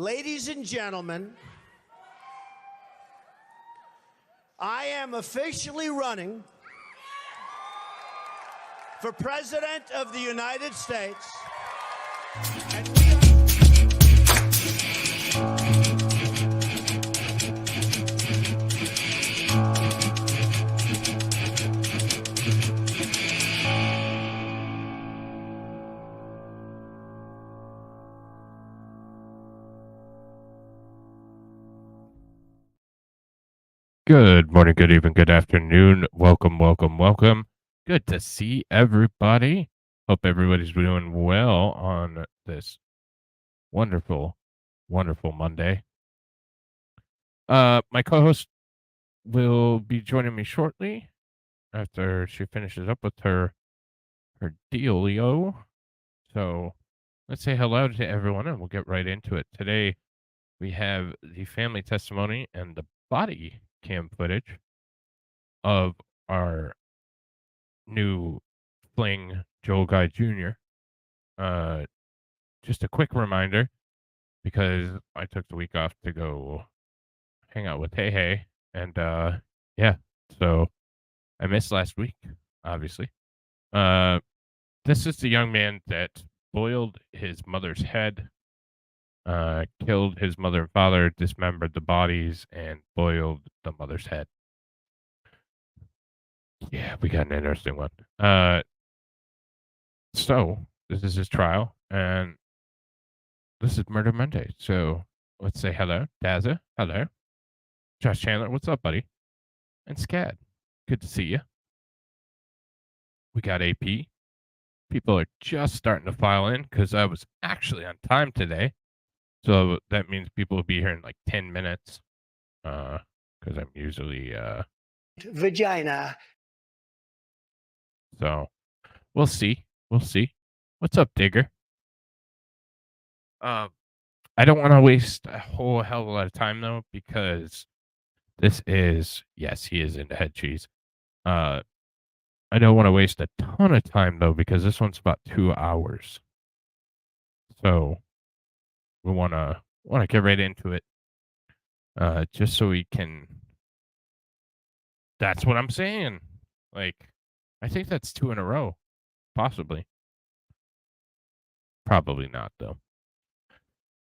Ladies and gentlemen, I am officially running for President of the United States. And Good morning, good evening, good afternoon. Welcome, welcome, welcome. Good to see everybody. Hope everybody's doing well on this wonderful, wonderful Monday. My co-host will be joining me shortly after she finishes up with her dealio. So let's say hello to everyone and we'll get right into it. Today we have the family testimony and the body cam footage of our new fling, Joel Guy Jr. Just a quick reminder, because I took the week off to go hang out with Hey Hey, and yeah, so I missed last week, obviously. This is the young man that boiled his mother's head, killed his mother and father, dismembered the bodies, and boiled the mother's head. Yeah, we got an interesting one. So this is his trial, and this is Murder Monday. So let's say hello, Dazza. Hello, Josh Chandler. What's up, buddy? And Scad. Good to see you. We got AP. People are just starting to file in because I was actually on time today. So that means people will be here in like 10 minutes. Because I'm usually vagina. So we'll see. We'll see. What's up, Digger? I don't want to waste a whole hell of a lot of time though, because this is, yes, he is into head cheese. I don't want to waste a ton of time though, because this one's about 2 hours. So we want to get right into it. Just so we can. That's what I'm saying. Like, I think that's 2 in a row, possibly. Probably not though.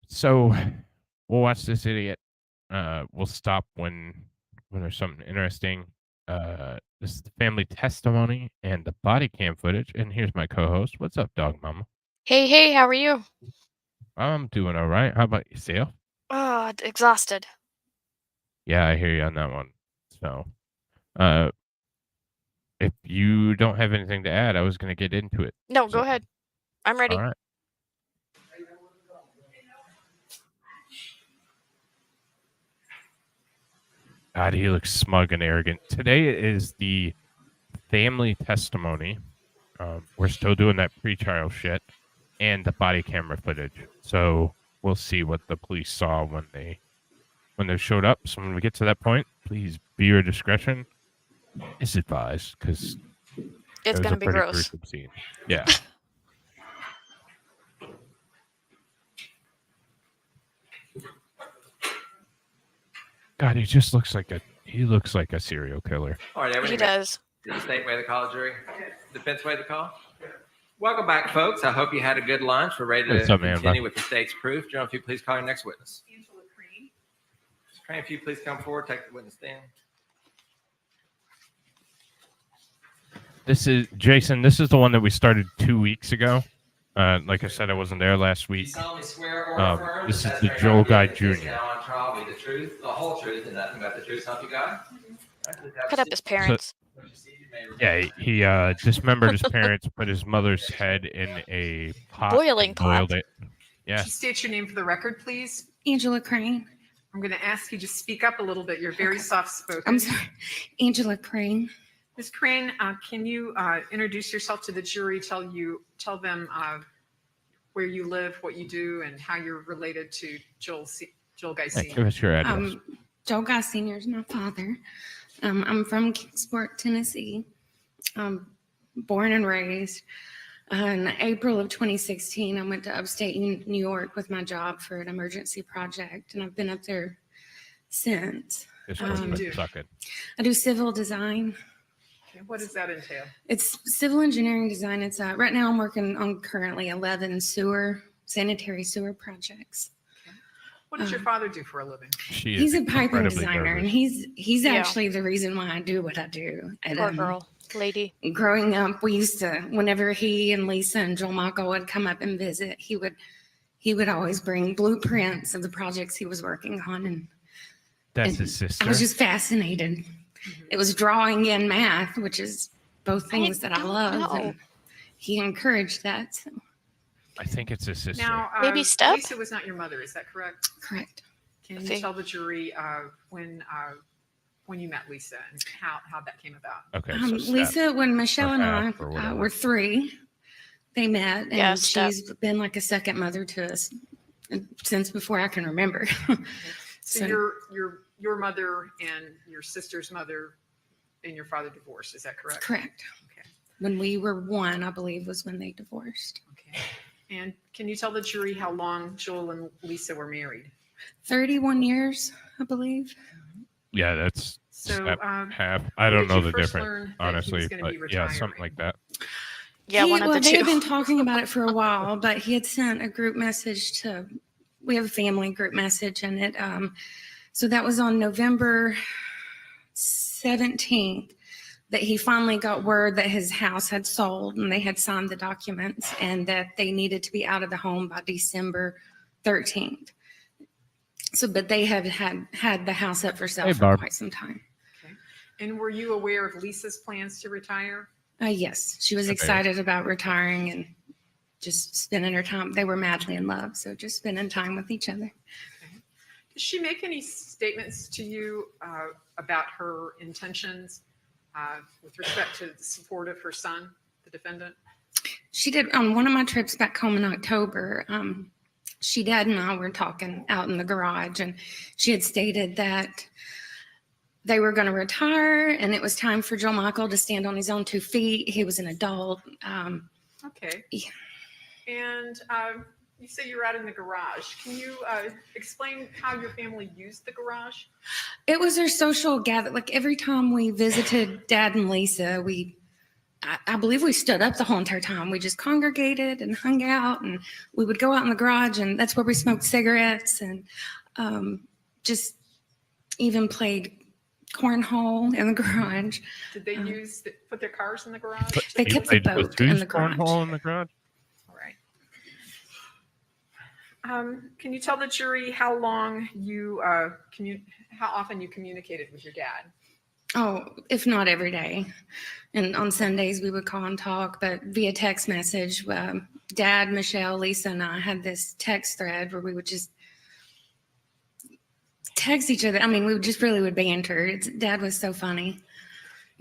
So we'll watch this idiot. We'll stop when there's something interesting. This is the family testimony and the body cam footage. And here's my co-host. What's up, Dog Momma? Hey, how are you? I'm doing all right. How about yourself? Exhausted. Yeah, I hear you on that one. So, if you don't have anything to add, I was going to get into it. No, go ahead. I'm ready. All right. God, he looks smug and arrogant. Today is the family testimony. We're still doing that pre-trial shit and the body camera footage. So we'll see what the police saw when they showed up. So when we get to that point, please be your discretion is advised, because it's going to be gross. Scene. Yeah. God, he just looks like a serial killer. All right, he does. Did the state weigh the call, jury? Defense weigh the call? Welcome back, folks. I hope you had a good lunch. We're ready to continue with the state's proof. General, if you please call your next witness. Angela Crane. Ms. Crane, if you please come forward, take the witness stand. This is Jason. This is the one that we started 2 weeks ago. Like I said, I wasn't there last week. You solemnly swear or affirm this is the Joel Guy Jr. Now on trial be the truth, the whole truth, and nothing but the truth. Help you God. Put up his parents. Yeah, he dismembered his parents, put his mother's head in a pot, boiling pot. Boiled it. Yeah. State your name for the record, please. Angela Crane. I'm going to ask you to speak up a little bit. You're very soft-spoken. I'm sorry. Angela Crane. Ms. Crane, can you introduce yourself to the jury? Tell them where you live, what you do, and how you're related to Joel Guy Sr. Give us your address. Joel Guy Sr. is my father. I'm from Kingsport, Tennessee. Born and raised. In April of 2016, I went to upstate New York with my job for an emergency project, and I've been up there since. This What do person you do? suck it. I do civil design. Okay, what does that entail? It's civil engineering design. It's right now I'm working on currently 11 sanitary sewer projects. What does your father do for a living? He's a piping incredibly designer, and nervous. he's Yeah. actually the reason why I do what I do. And, Poor girl, lady. growing up, we used to, whenever he and Lisa and Joel Michael would come up and visit, he would always bring blueprints of the projects he was working on, and That's his sister. I was just fascinated. It was drawing and math, which is both things that I don't love. know. And he encouraged that. So, I think it's his sister. Now, Maybe Step? Lisa was not your mother, is that correct? correct. Can Okay. you tell the jury when you met Lisa and how that came about? Okay. So Steph. Lisa, when Michelle Or and half or I whatever. were 3, they met, and Yeah, Steph. she's been like a second mother to us since before I can remember. So your mother and your sister's mother and your father divorced, is that correct? Correct. Okay. When we were 1, I believe, was when they divorced. Okay. And can you tell the jury how long Joel and Lisa were married? 31 years, I believe. Yeah, that's So, half. I don't when did know you the first difference, learn that he honestly. was gonna But be yeah, something retiring? like that. Yeah, one of the They had two. been talking about it for a while, but he had sent a group message to, we have a family group message, and it, so that was on November 17th that he finally got word that his house had sold and they had signed the documents and that they needed to be out of the home by December 13th. So, but they have had the house up for sale Hey, for Barb. quite some time. Okay. And were you aware of Lisa's plans to retire? Yes, she was Okay. excited about retiring and just spending her time. They were madly in love, so just spending time with each other. Did she make any statements to you about her intentions with respect to the support of her son, the defendant? She did on one of my trips back home in October. Dad and I were talking out in the garage, and she had stated that they were going to retire and it was time for Joe Michael to stand on his own 2 feet. He was an adult. Okay. Yeah. And you say you were out in the garage. Can you explain how your family used the garage? It was our social gather. Like every time we visited Dad and Lisa, I believe we stood up the whole entire time. We just congregated and hung out, and we would go out in the garage, and that's where we smoked cigarettes and just even played cornhole in the garage. Did they put their cars in the garage? They You kept the played with boat in whose the garage. cornhole in the garage? All right. Can you tell the jury how long how often you communicated with your dad? Oh, if not every day. And on Sundays, we would call and talk, but via text message. Dad, Michelle, Lisa, and I had this text thread where we would just text each other. I mean, we would banter. Dad was so funny.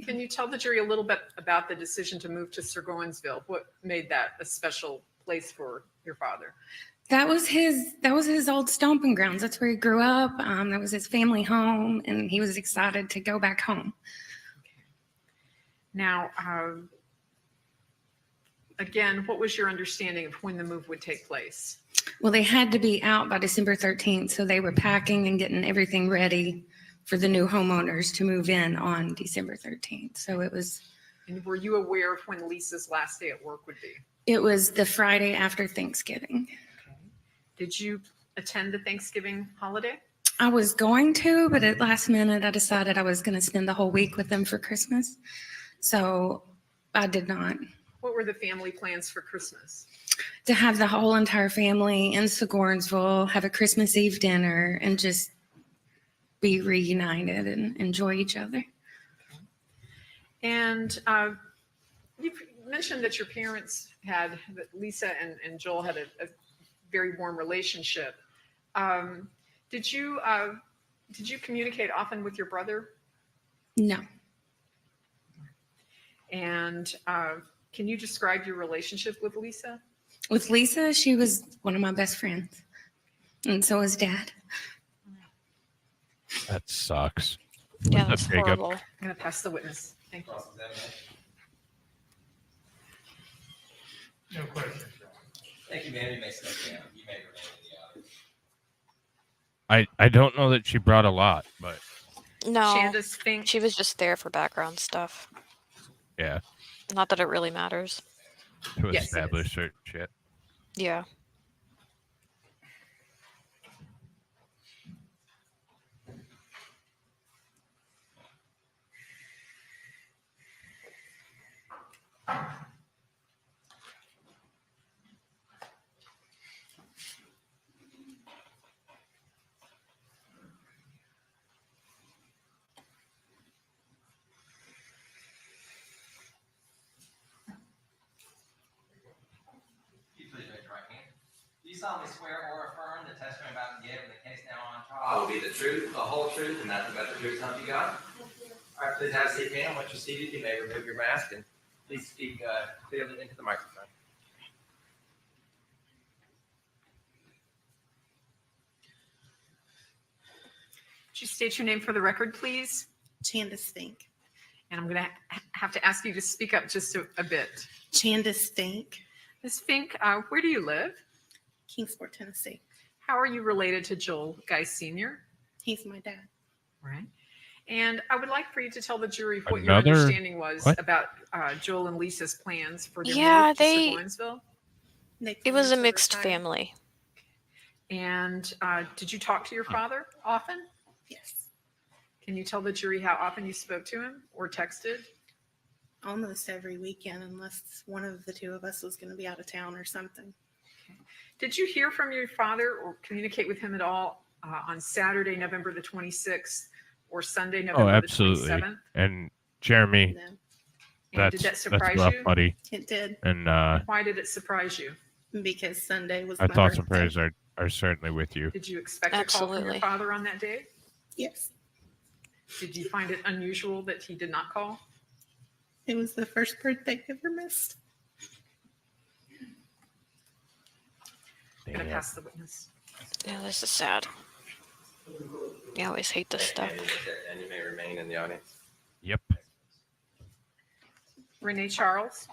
Can you tell the jury a little bit about the decision to move to Sirgoinsville? What made that a special place for your father? That was his old stomping grounds. That's where he grew up. That was his family home, and he was excited to go back home. Now, again, what was your understanding of when the move would take place? Well, they had to be out by December 13th, so they were packing and getting everything ready for the new homeowners to move in on December 13th. So it was And were you aware of when Lisa's last day at work would be? It was the Friday after Thanksgiving. Did you attend the Thanksgiving holiday? I was going to, but at last minute, I decided I was going to spend the whole week with them for Christmas. So I did not. What were the family plans for Christmas? To have the whole entire family in Sirgoinsville, have a Christmas Eve dinner, and just be reunited and enjoy each other. And you've mentioned that your parents that Lisa and Joel had a very warm relationship. Did you communicate often with your brother? No. And can you describe your relationship with Lisa? With Lisa, she was one of my best friends. And so was Dad. That sucks. Yeah, What's that's up, Jacob? horrible. I'm going to pass the witness. Thank you. No question. Thank you, ma'am. You may sit down. You may remain in the audience. I don't know that she brought a lot, but No, Shanda's Fink. she was just there for background stuff. yeah, Not that it really matters. to Yes, it establish is. certain shit. Yeah. Please raise your right hand. Do you solemnly swear or affirm the testimony about to give in the case now on trial will be the truth, the whole truth, and nothing but the truth, so help you God? All right, please have a seat, ma'am. Once you're seated, you may remove your mask and please speak clearly into the microphone. Would you state your name for the record, please? Chandace Fink. And I'm going to have to ask you to speak up just a bit. Chandace Fink, Ms. Fink, where do you live? Kingsport, Tennessee. How are you related to Joel Guy Sr.? He's my dad. Right. And I would like for you to tell the jury what your Another- understanding was what? about Joel and Lisa's plans for their Yeah, move to they- Seguinsville. It was a planned to mixed retire. family. And did you talk to your father often? Yes, Can you tell the jury how often you spoke to him or texted? almost every weekend, unless one of the two of us was going to be out of town or something. Did you hear from your father or communicate with him at all on Saturday, November the 26th or Sunday, Oh, November the absolutely. 27th? And Jeremy, No, And that's did that that's surprise rough, you? buddy. it did And Why did it surprise you? because Sunday was our my thoughts and birthday. prayers are certainly with you. Did you expect a call from your Absolutely. father on that day? Yes, Did you find it unusual that he did not call? it was the first birthday ever missed. I'm going to Damn. pass the witness. Yeah, this is sad. I always hate this stuff. And you may remain in the audience. Yep. Renee Charles.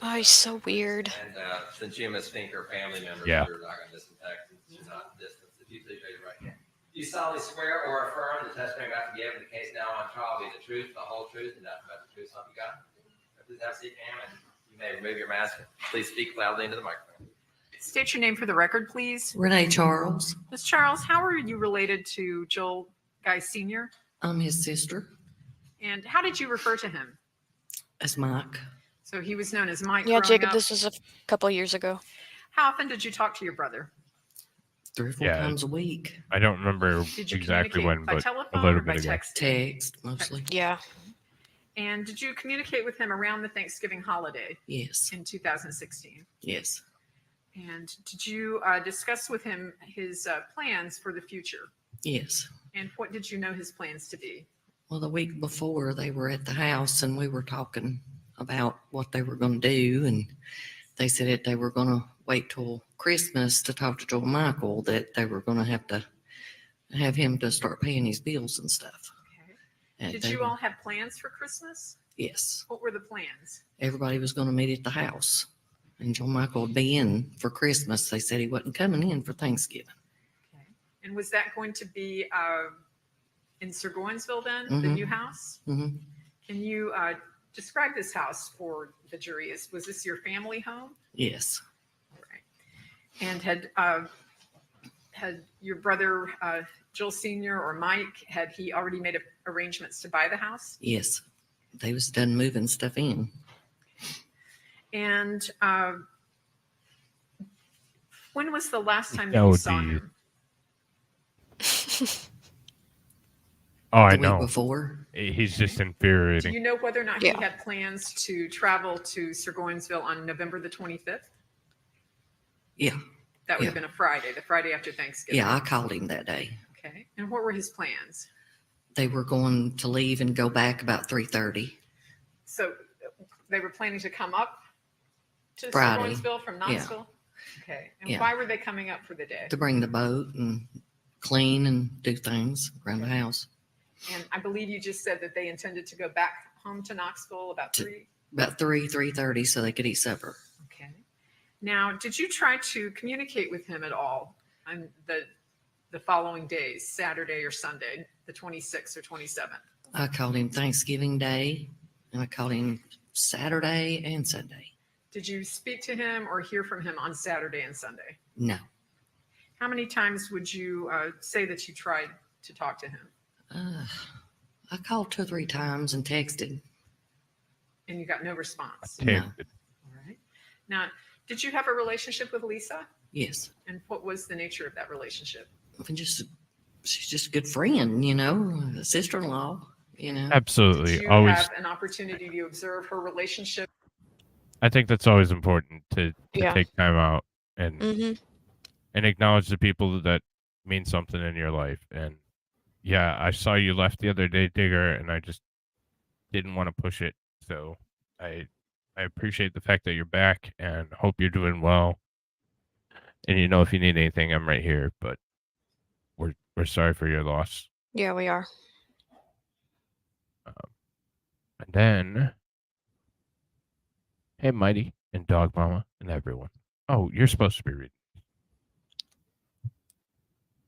Oh, he's so weird. And since you and Ms. Fink are family members, Yeah. you're not going to disinfect since you're not distance. If you please raise your right hand. Do you solemnly swear or affirm the testimony about to give in the case now on trial will be the truth, the whole truth, and nothing but the truth, so help you God? Please have a seat, ma'am, and you may remove your mask. Please speak loudly into the microphone. State your name for the record, please. Renee Charles. Ms. Charles, how are you related to Joel Guy Sr.? I'm his sister, And how did you refer to him? as Mike. So he was known as Mike. Yeah, growing Jacob, up. this was a couple years ago. How often did you talk to your brother? 3 or 4 Yeah. times a week. I don't remember Did you exactly communicate when, by but a telephone little or by bit ago. text? Text, mostly. Yeah. And did you communicate with him around the Thanksgiving holiday Yes, in 2016? yes. And did you discuss with him his plans for the future? Yes. And what did you know his plans to be? Well, the week before, they were at the house and we were talking about what they were going to do. And they said that they were going to wait till Christmas to talk to Joel Michael, that they were going to have him to start paying his bills and stuff. Okay. And Did they you were- all have plans for Christmas? Yes. What were the plans? Everybody was going to meet at the house. And Joel Michael would be in for Christmas. They said he wasn't coming in for Thanksgiving. Okay. And was that going to be in Seguinsville then, the Mhm. new house? Mhm. Can you describe this house for the jury? Was this your family home? Yes. Right. And had your brother Joel Sr. or Mike, had he already made arrangements to buy the house? Yes. They was done moving stuff in. And when was the last time that That you would saw be- him? Oh, I The week know. before. He's just Do infuriating. you know whether or not Yeah. he had plans to travel to Seguinsville on November the 25th? Yeah. That would have Yeah. been a Friday, the Friday after Thanksgiving. Yeah, I called him that day. Okay. And what were his plans? They were going to leave and go back about 3:30. So they were planning to come up to Friday. Sirloinsville from Knoxville? Okay. And Yeah. why were they coming up for the day? To bring the boat and clean and do things around the house. And I believe you just said that they intended to go back home to Knoxville about 3. About 3:30 so they could eat supper. Okay. Now, did you try to communicate with him at all on the following days, Saturday or Sunday, the 26th or 27th? I called him Thanksgiving Day, and I called him Saturday and Sunday. Did you speak to him or hear from him on Saturday and Sunday? No. How many times would you say that you tried to talk to him? I called 2 or 3 times and texted. And you got no response? No. All right. Now, did you have a relationship with Lisa? Yes. And what was the nature of that relationship? She's just a good friend, you know, a sister-in-law, you know. Absolutely. Did you Always. have an opportunity to observe her relationship? I think that's always important to Yeah. take time out and Mm-hmm. and acknowledge the people that mean something in your life. And yeah, I saw you left the other day, Digger, and I just didn't want to push it. So I appreciate the fact that you're back and hope you're doing well. And you know, if you need anything, I'm right here. But we're sorry for your loss. Yeah, we are. And then, hey, Mighty and Dog Mama and everyone. Oh, you're supposed to be reading.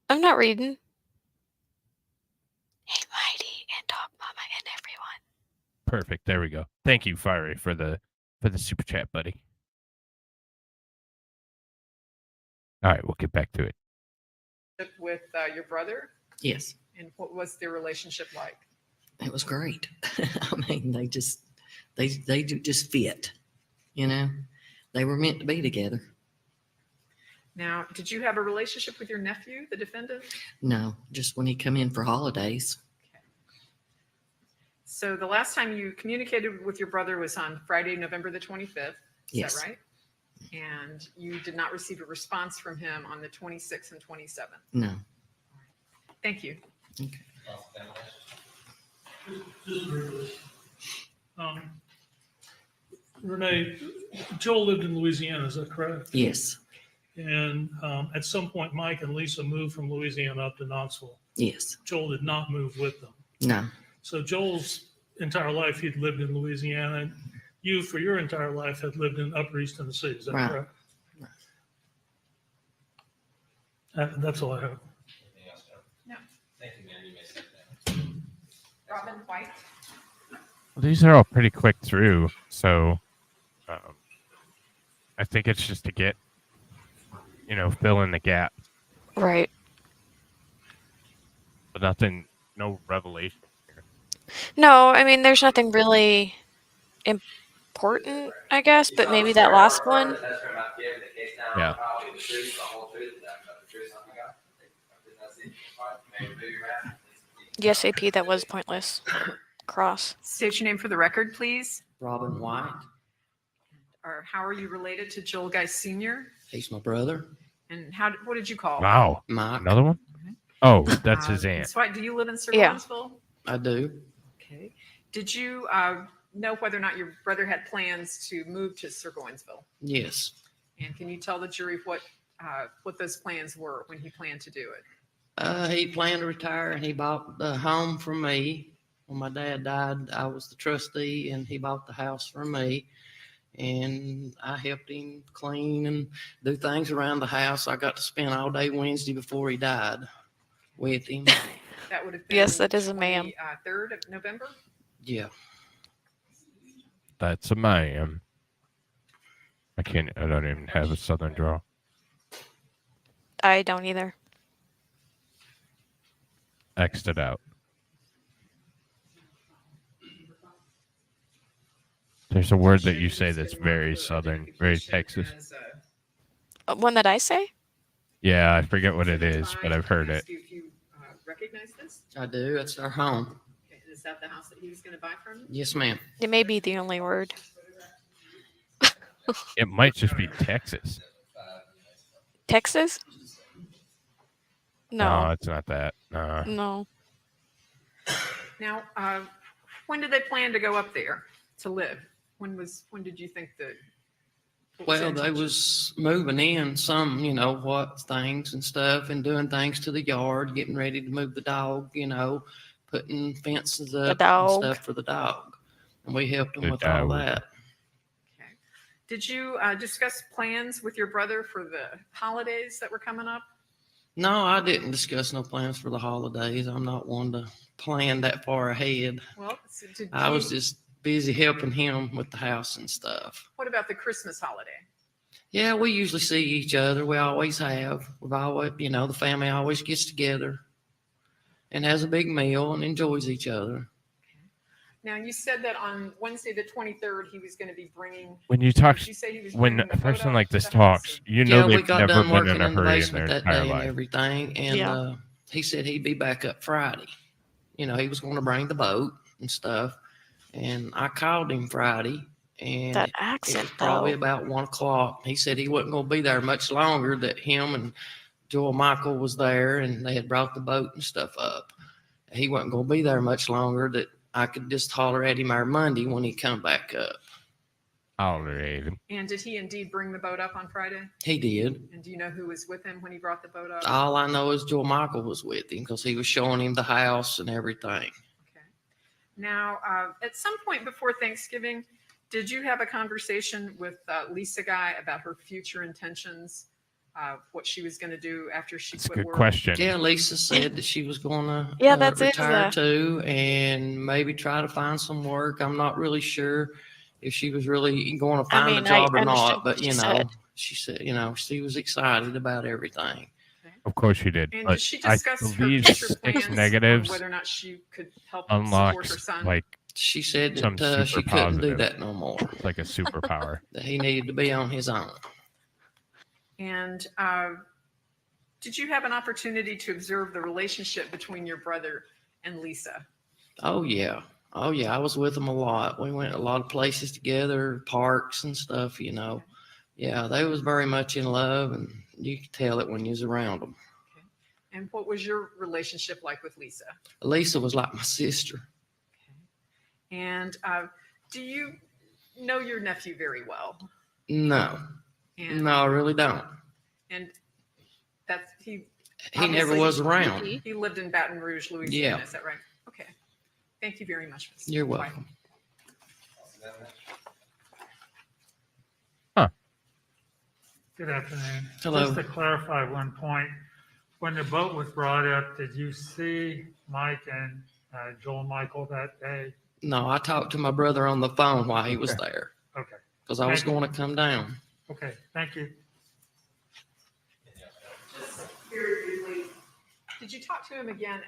I'm not reading. Hey, Mighty and Dog Mama and everyone. Perfect. There we go. Thank you, Fiery, for the super chat, buddy. All right, we'll get back to it. With your brother? Yes. And what was their relationship like? It was great. I mean, they just fit, you know. They were meant to be together. Now, did you have a relationship with your nephew, the defendant? No, just when he come in for holidays. Okay. So the last time you communicated with your brother was on Friday, November the 25th. Is Yes. that right? And you did not receive a response from him on the 26th and 27th. No. Thank you. Okay. Just briefly. Renee, Joel lived in Louisiana, is that correct? Yes. And at some point, Mike and Lisa moved from Louisiana up to Knoxville. Yes. Joel did not move with them. No. So Joel's entire life, he'd lived in Louisiana. You, for your entire life, had lived in Upper East Tennessee, is that Right. correct? That's all I have. Anything else, Joe? No. Thank you, man. You may sit down. Robin White? Well, these are all pretty quick through, so I think it's just to get, fill in the gap, Right. but nothing, no revelation here. No, I mean, there's nothing really important, I guess, but maybe that last one. Yeah. The SAP that was pointless. Cross. State your name for the record, please. Robin White. Or how are you related to Joel Guy Sr.? He's my brother. And what did you call him? Wow. Mike. Another one? Oh, that's his Ms. aunt. White, do you live in Yeah. Sirloinsville? I do. Okay. Did you know whether or not your brother had plans to move to Sirloinsville? Yes. And can you tell the jury what those plans were when he planned to do it? He planned to retire and he bought the home from me. When my dad died, I was the trustee and he bought the house from me. And I helped him clean and do things around the house. I got to spend all day Wednesday before he died with him. That would have been Yes, that is a ma'am. 3rd of November? Yeah. That's a man. I don't even have a southern draw. I don't either. X'd it out. There's a word that you say that's very southern, very Texas. One that I say? Yeah, I forget what it is, but I've heard it. If you recognize this? I do. That's our home. Okay. Is that the house that he was going to buy from you? Yes, ma'am. It may be the only word. It might just be Texas. Texas? No, No. it's not that. No. No. Now, when did they plan to go up there to live? When did you think that? Well, they was moving in some, things and stuff and doing things to the yard, getting ready to move the dog, putting fences up and dog. stuff for the dog. And we helped them The with all dog. that. Okay. Did you discuss plans with your brother for the holidays that were coming up? No, I didn't discuss no plans for the holidays. I'm not one to plan that far ahead. Well, so I was just busy helping him with the house and stuff. What about the Christmas holiday? Yeah, we usually see each other. We always have. We've always, the family always gets together and has a big meal and enjoys each other. Now, you said that on Wednesday, the 23rd, he was going to be bringing. When you talk, Did you say he was when bringing a the boat person up like to this the house, talks, or- you know we they've got never done been working in a in the hurry in their basement that entire day and life. everything. And Yeah. he said he'd be back up Friday. He was going to bring the boat and stuff. And I called him Friday, and That it accent, was probably though. about 1:00. He said he wasn't going to be there much longer, that him and Joel Michael was there and they had brought the boat and stuff up. He wasn't going to be there much longer, that I could just holler at him our Monday when he come back up. Tolerated. And did he indeed bring the boat up on Friday? He did. And do you know who was with him when he brought the boat up? All I know is Joel Michael was with him because he was showing him the house and everything. Okay. Now, at some point before Thanksgiving, did you have a conversation with Lisa Guy about her future intentions, what she was going to do after she That's a quit good work? question. Yeah, Lisa said that she was going to Yeah, that's it, retire too and maybe try to find some work. I'm not really sure if she was really going to find a job or not, but she said. she said, she was excited about everything. Of course she did. And But did she I discuss her believe future 6 plans negatives on whether or not she could help support her unlocks son? like She said some that she super couldn't do positive. that no more, It's like a superpower. that he needed to be on his own. And did you have an opportunity to observe the relationship between your brother and Lisa? Oh, yeah. Oh, yeah. I was with them a lot. We went a lot of places together, parks and stuff, Yeah, they was very much in love, and you could tell it when you was around them. Okay. And what was your relationship like with Lisa? Lisa was like my sister. Okay. And do you know your nephew very well? No. And, No, I really don't. And that's He never obviously- was around. He lived in Baton Rouge, Louisiana. Yeah. Is that right? Okay. Thank you very much, Mr. You're White. welcome. Good afternoon. Hello. Just to clarify one point, when the boat was brought up, did you see Mike and Joel Michael that day? No, I talked to my brother on the phone while he was Okay. there Okay, because I was Thank you. going to come down. okay, thank you. Just very briefly, did you talk to him again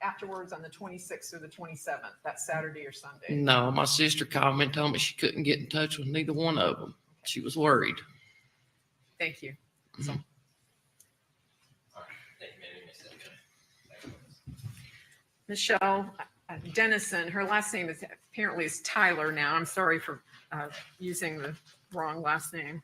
afterwards on the 26th or the 27th, that Saturday or Sunday? No, my sister called me and told me she couldn't get in touch with neither one of them. She was worried. Thank you. Mhm. Michelle Dennison, her last name is apparently is Tyler now. I'm sorry for using the wrong last name.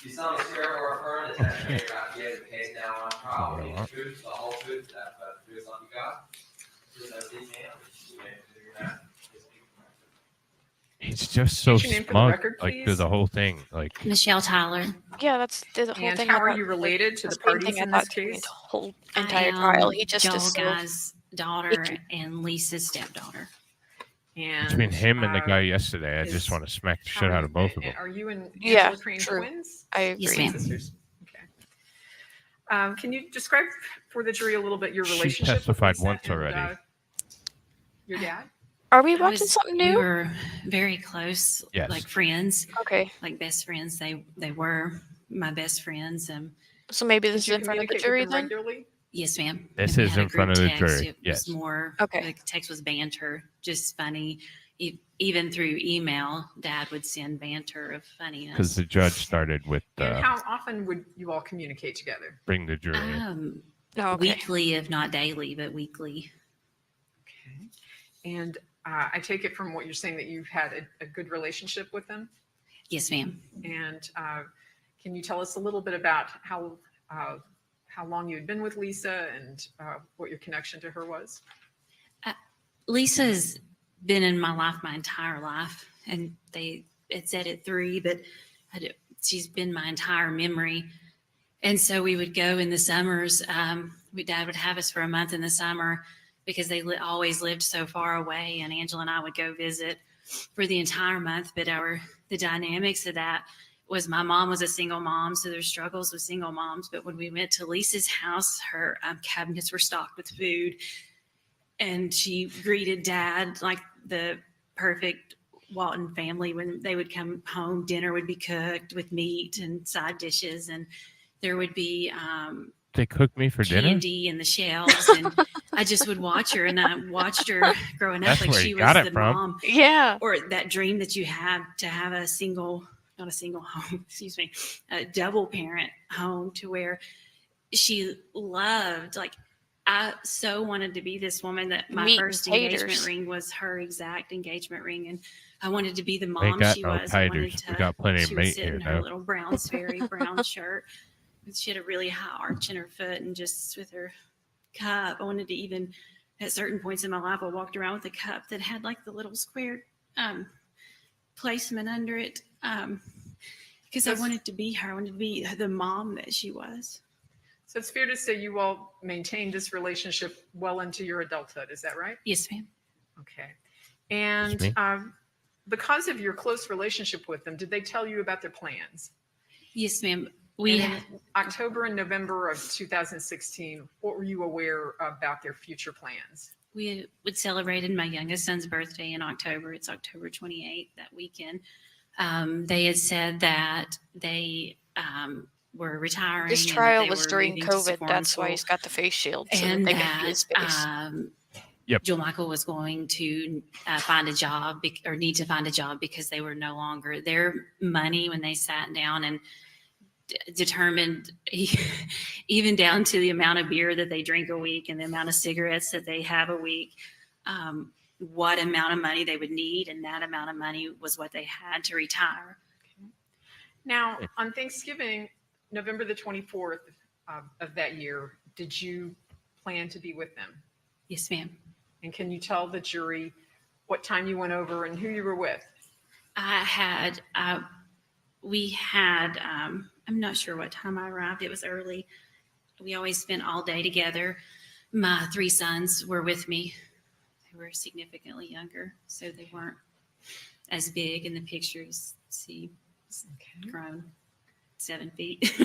You solemnly swear or affirm that testimony you're about to give the case now on trial will be the truth, the whole truth, that but the truth, so help you God. Truth, so help you, ma'am. He's just so State your name for the smug, record, like through please. the whole thing. Like Michelle Tyler. Yeah, that's the whole And thing. how I are thought- you related to the same parties thing I in this thought during case? The whole I entire am trial. He just Joel assumed. Guy's daughter and Lisa's stepdaughter. And between him and the guy yesterday, I is- just want to smack the how shit are out you- of both of them. Are you and Yeah, Angela Crane true. twins? I agree. Yes, ma'am. Sisters. Okay. Can you describe for the jury a little bit your She relationship? with testified Lisa once and, already. Your dad? Are we I watching was- something We new? were very close, Yes. like friends, Okay, like best friends. They were my best friends. so maybe Did this is you in front of the communicate jury with them then. regularly? Yes, ma'am. This And we is had a in front group of the text. jury, It yes. was more. Okay. The text was banter, just funny. even through email, Dad would send banter of funniness. Because the judge started with And how often would you all communicate together? bring the jury in. Weekly, if not daily, but weekly. Okay. And I take it from what you're saying that you've had a good relationship with them? Yes, ma'am. And can you tell us a little bit about how long you had been with Lisa and what your connection to her was? Lisa's been in my life my entire life, and it said it 3, but she's been my entire memory. And so we would go in the summers. Dad would have us for a month in the summer because they always lived so far away, and Angela and I would go visit for the entire month. But the dynamics of that was my mom was a single mom, so there's struggles with single moms. But when we went to Lisa's house, her cabinets were stocked with food, and she greeted Dad like the perfect Walton family. When they would come home, dinner would be cooked with meat and side dishes, and there would be they cooked me for dinner? Candy in the shelves, and I just would watch her, and I watched her growing up. That's like where she you was got it the from. mom. Yeah. Or that dream that you have to have not a single home, excuse me, a double parent home, to where she loved, like, I so wanted to be this woman that my Meat first and taters. engagement ring was her exact engagement ring. And I wanted to be the Ain't mom got she no was. I wanted taters. We got plenty of she would meat sit here in her now. little brown Sperry brown shirt. She had a really high arch in her foot, and just with her cup, I wanted to even, at certain points in my life, I walked around with a cup that had like the little square placement under it, because I wanted to be her. I wanted to be the mom that she was. So it's fair to say you all maintained this relationship well into your adulthood. Is that right? Yes, ma'am. Okay. And because of your close relationship with them, did they tell you about their plans? Yes, ma'am. In October and November of 2016, what were you aware about their future plans? We would celebrated my youngest son's birthday in October. It's October 28th, that weekend. They had said that they were retiring. This trial was during COVID. That's why he's got the face shield, so and that they can see his face. Joe Michael was going to find a job or need to find a job because they were no longer their money when they sat down and determined even down to the amount of beer that they drink a week and the amount of cigarettes that they have a week, what amount of money they would need, and that amount of money was what they had to retire. Okay. Now, on Thanksgiving, November the 24th of that year, did you plan to be with them? Yes, ma'am. And can you tell the jury what time you went over and who you were with? We had, I'm not sure what time I arrived. It was early. We always spent all day together. My 3 sons were with me. They were significantly younger, so they weren't as big in the pictures. See, grown 7 feet.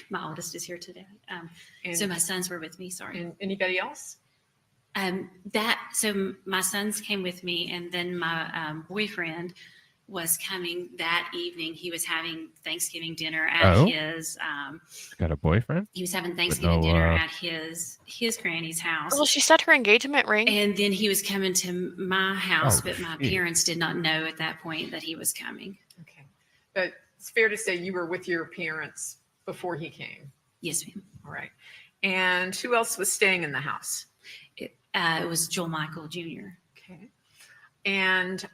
My oldest is here today. So my sons were with me. Sorry. And anybody else? So my sons came with me, and then my boyfriend was coming that evening. He was having Thanksgiving dinner at his. Got a boyfriend? He was having Thanksgiving dinner at his granny's house. Well, she said her engagement ring. And then he was coming to my house, but my parents did not know at that point that he was coming. Okay, but it's fair to say you were with your parents before he came. Yes, ma'am. All right. And who else was staying in the house? It was Joel Michael Jr. Okay. And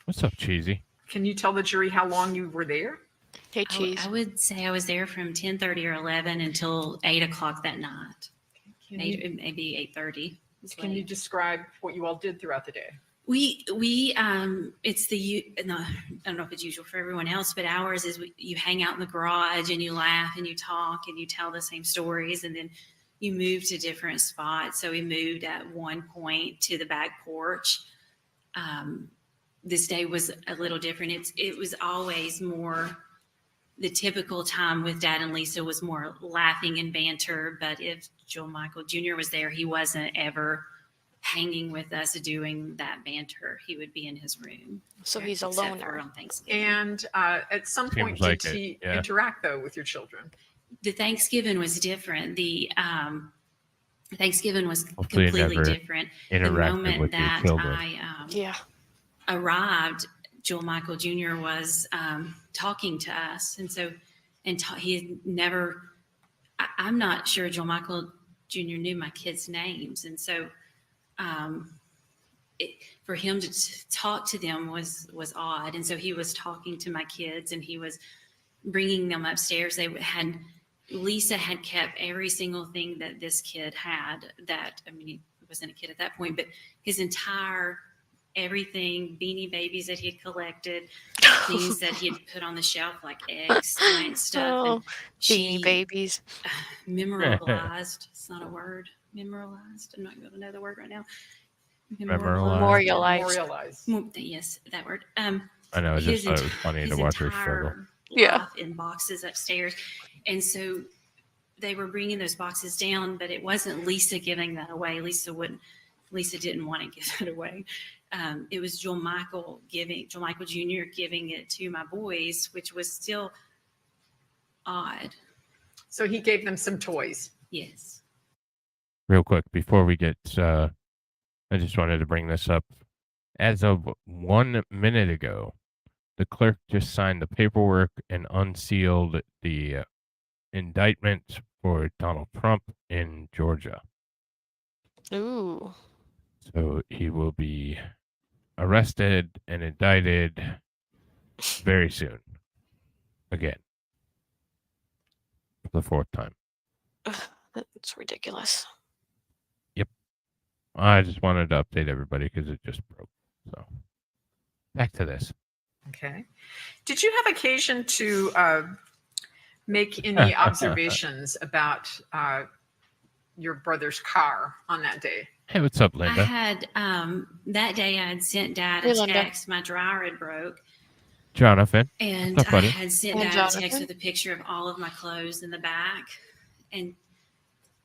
what's up, Cheesy? Can you tell the jury how long you were there? Hey, Cheese. I would say I was there from 10:30 or 11 until 8 o'clock that night. Maybe 8:30. Can you describe what you all did throughout the day? We it's I don't know if it's usual for everyone else, but ours is you hang out in the garage and you laugh and you talk and you tell the same stories, and then you move to different spots. So we moved at one point to the back porch. This day was a little different. It was always more, the typical time with Dad and Lisa was more laughing and banter. But if Joel Michael Jr. was there, he wasn't ever hanging with us doing that banter. He would be in his room. So he's a except loner. for on Thanksgiving. And at some point, did he interact though with your children? The Thanksgiving was different. Thanksgiving was Hopefully you completely never different. The interacted moment with your that children. I arrived, Joel Michael Jr. was talking to us, and so he had never. I'm not sure Joel Michael Jr. knew my kids' names, and so for him to talk to them was odd. And so he was talking to my kids, and he was bringing them upstairs. Lisa had kept every single thing that this kid had. He wasn't a kid at that point, but his entire everything, Beanie Babies that he had collected, things that he had put on the shelf like eggs, science stuff. Oh, and she Beanie Babies. memorialized. It's not a word. Memorialized. I'm not going to know the word right now. Memorialized. Yes, that word. I know. I just thought it was funny to watch her struggle. Yeah. In boxes upstairs, and so they were bringing those boxes down, but it wasn't Lisa giving that away. Lisa didn't want to give it away. It was Joel Michael Jr. giving it to my boys, which was still odd. So he gave them some toys. Yes. Real quick, before we get, I just wanted to bring this up. As of 1 minute ago, the clerk just signed the paperwork and unsealed the indictment for Donald Trump in Georgia. Ooh. So he will be arrested and indicted very soon. Again. For the fourth time. That's ridiculous. Yep. I just wanted to update everybody because it just broke. So back to this. Okay. Did you have occasion to make any observations about your brother's car on that day? Hey, what's up, Linda? I had that day I had sent Dad a text. My dryer had broke. Jonathan. And what's up, buddy? I had sent Dad a text with a picture of all of my clothes in the back. And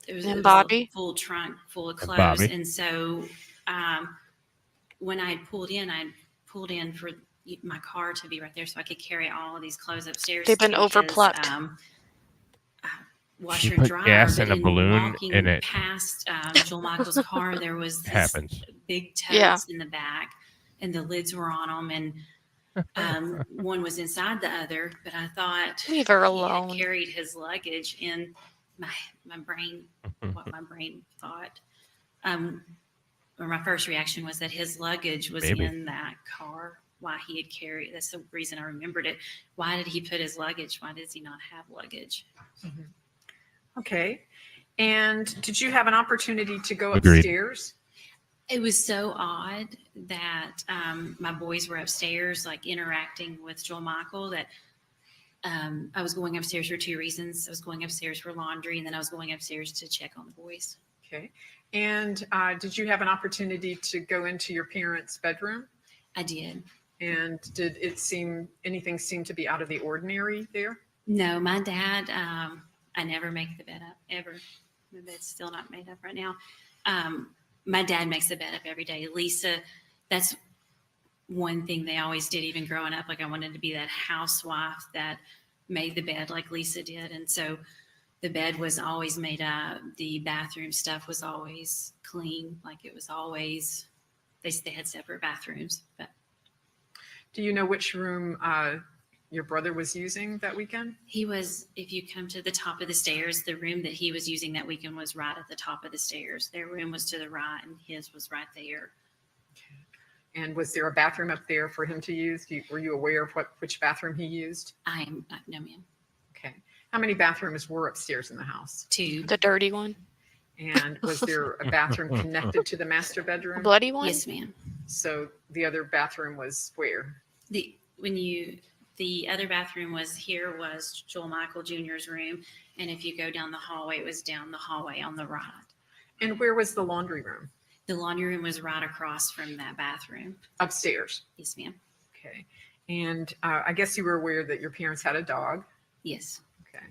it was a full trunk full of clothes. And so when I pulled in for my car to be right there so I could carry all of these clothes upstairs. They've been overplucked. Washer and dryer. Gas in a balloon in it. Past Joel Michael's car, there was this big totes in the back, and the lids were on them, and one was inside the other. But I thought leave her alone. He had carried his luggage in my brain. What my brain thought. Or my first reaction was that his luggage was in that car. Why he had carried, that's the reason I remembered it. Why did he put his luggage? Why does he not have luggage? Mm-hmm. Okay. And did you have an opportunity to go upstairs? It was so odd that my boys were upstairs, like interacting with Joel Michael, that I was going upstairs for two reasons. I was going upstairs for laundry, and then I was going upstairs to check on the boys. Okay. And did you have an opportunity to go into your parents' bedroom? I did. And did anything seem to be out of the ordinary there? No, my dad, I never make the bed up, ever. The bed's still not made up right now. My dad makes the bed up every day. Lisa, that's one thing they always did, even growing up. Like, I wanted to be that housewife that made the bed like Lisa did. And so the bed was always made up. The bathroom stuff was always clean. Like, it was always, they had separate bathrooms. But do you know which room your brother was using that weekend? He was, if you come to the top of the stairs, the room that he was using that weekend was right at the top of the stairs. Their room was to the right, and his was right there. Okay. And was there a bathroom up there for him to use? Were you aware of which bathroom he used? No, ma'am. Okay. How many bathrooms were upstairs in the house? 2. The dirty one. And was there a bathroom connected to the master bedroom? A bloody one? Yes, ma'am. So the other bathroom was where? The other bathroom was Joel Michael Jr.'s room. And if you go down the hallway, it was down the hallway on the right. And where was the laundry room? The laundry room was right across from that bathroom. Upstairs? Yes, ma'am. Okay. And I guess you were aware that your parents had a dog? Yes. Okay.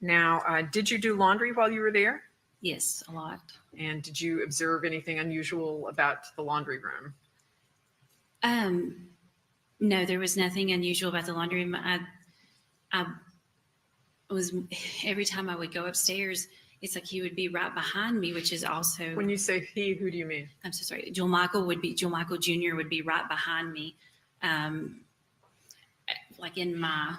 Now, did you do laundry while you were there? Yes, a lot. And did you observe anything unusual about the laundry room? No, there was nothing unusual about the laundry room. I was, every time I would go upstairs, It's like he would be right behind me, which is also. When you say he, who do you mean? I'm so sorry. Joel Michael Jr. would be right behind me, like in my,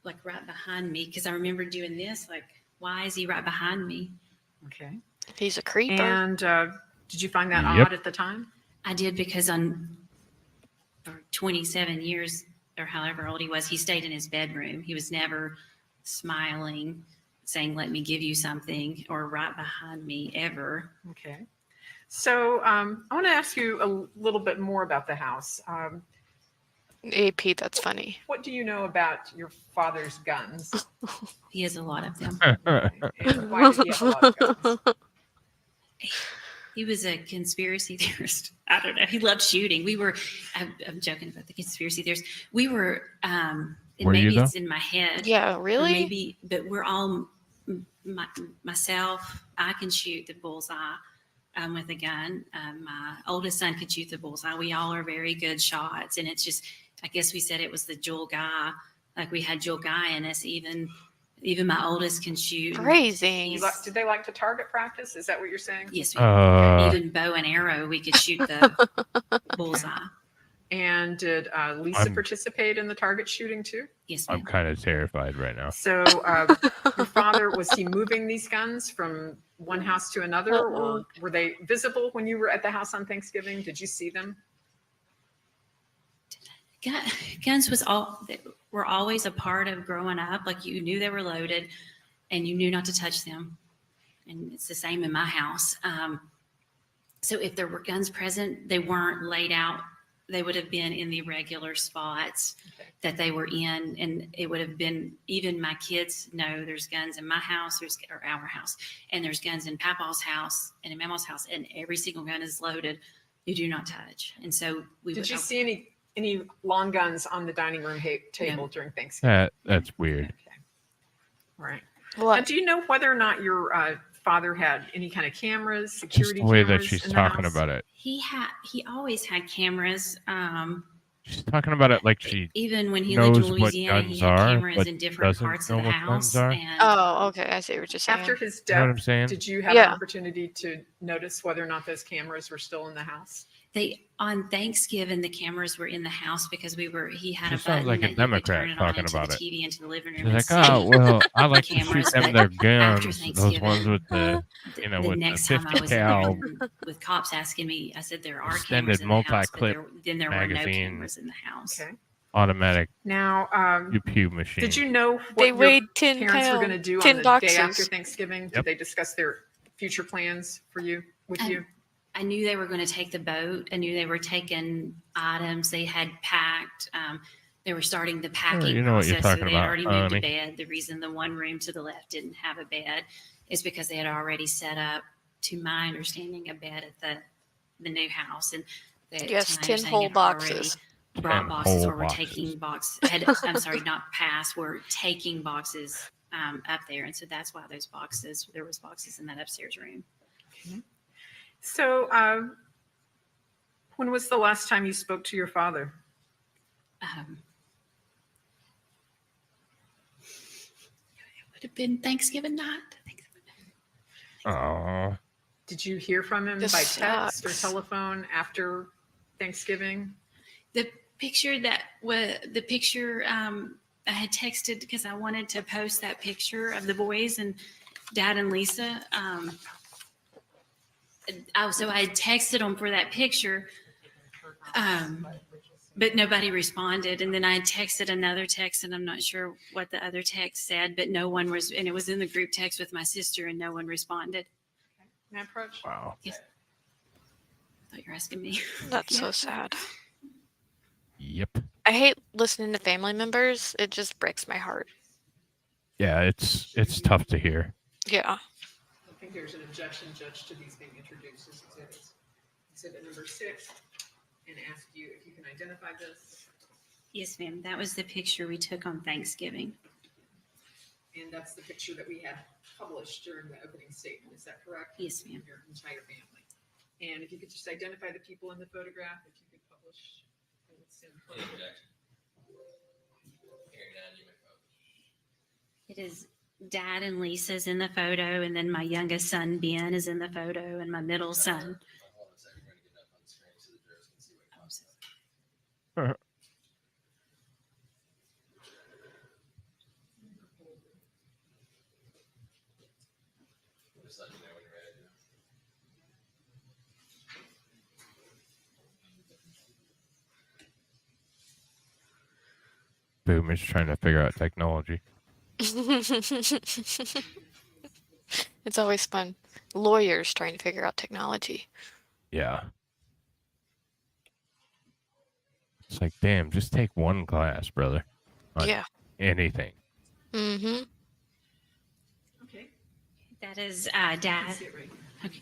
like right behind me. Because I remember doing this. Like, why is he right behind me? Okay. He's a creeper. And did you find that odd at the time? I did, because for 27 years or however old he was, he stayed in his bedroom. He was never smiling, saying, "Let me give you something," or right behind me ever. Okay. So I want to ask you a little bit more about the house. AP, that's funny. What do you know about your father's guns? He has a lot of them. And why did he have a lot of guns? He was a conspiracy theorist. I don't know. He loved shooting. I'm joking about the conspiracy theorists. We were, and Were maybe you, it's though? in my head. Yeah, Or really? maybe, but we're all, myself, I can shoot the bullseye with a gun. My oldest son could shoot the bullseye. We all are very good shots. And it's just, I guess we said it was the Joel guy. Like we had Joel guy in us. Even my oldest can shoot. Crazy. Did they like to target practice? Is that what you're saying? Yes, Uh, even bow and arrow, we could shoot the bullseye. And did Lisa participate in the target shooting too? Yes, I'm kind of terrified right now. So your father, was he moving these guns from one house to another, or were they visible when you were at the house on Thanksgiving? Did you see them? Guns were always a part of growing up. Like you knew they were loaded and you knew not to touch them. And it's the same in my house. So if there were guns present, they weren't laid out. They would have been in the regular spots that they were in. And it would have been, even my kids know there's guns in my house, or our house, and there's guns in Papa's house and in Mama's house, and every single gun is loaded. You do not touch. And so Did you see any long guns on the dining room table during Thanksgiving? That's weird. Okay. Right. What? Do you know whether or not your father had any kind of cameras, Just security the way cameras that she's in the talking house? about it. He always had cameras. She's talking about it like she Even when he lived in knows what Louisiana, he guns had are, cameras but in different doesn't parts know of the what house. guns are. And Oh, okay. I see what you're saying. After his You know what I'm death, saying? did you have an opportunity to notice whether or not those cameras were still in the house? On Thanksgiving, the cameras were in the house because he had She a sounds button like a that you could Democrat turn it on talking into about the it. TV into the living room. She's like, and oh, see well, I like to cameras, shoot them but their after guns. Those Thanksgiving, ones with the, the with the next time 50 I was in cal there with cops asking me, I said there are extended cameras in the house, but multi-clip then there were no magazine cameras in the house. Okay. automatic Now, pew machine. did you know what They your weighed 10 parents were pounds, going to do 10 on the boxes. day after Thanksgiving? Yep. Did they discuss their future plans for you, with you? I knew they were going to take the boat. I knew they were taking items they had packed. They were starting the packing you know what you're process. So talking they had about, already moved honey. to bed. The reason the one room to the left didn't have a bed is because they had already set up, to my understanding, a bed at the new house. And Yes, to my 10 understanding, whole had already boxes. brought 10 boxes, whole or were taking I'm sorry, not passed, were taking boxes up there. And so that's why there was boxes in that upstairs room. Okay. So when was the last time you spoke to your father? It would have been Thanksgiving night. Oh, Did you hear from him This by text or sucks. telephone after Thanksgiving? The picture I had texted because I wanted to post that picture of the boys and Dad and Lisa. So I had texted them for that picture, but nobody responded. And then I had texted another text, and I'm not sure what the other text said, but no one was, and it was in the group text with my sister, and no one responded. Can I approach? wow. Yes. I thought you were asking me. That's so sad. Yep. I hate listening to family members. It just breaks my heart. Yeah, it's tough to hear. Yeah. I think there's an objection, Judge, to these being introduced as exhibits. Exhibit number 6, and ask you if you can identify this. Yes, ma'am. That was the picture we took on Thanksgiving. And that's the picture that we had published during the opening statement. Is that correct? Yes, ma'am. Your entire family. And if you could just identify the people in the photograph, if you could publish. It is Dad and Lisa's in the photo, and then my youngest son Ben is in the photo, and my middle son. Boomers trying to figure out technology. It's always fun. Lawyers trying to figure out technology. Yeah. It's like, damn, just take one class, brother. On Yeah. anything. Mm-hmm. Okay. That is I Dad. see it right. Okay.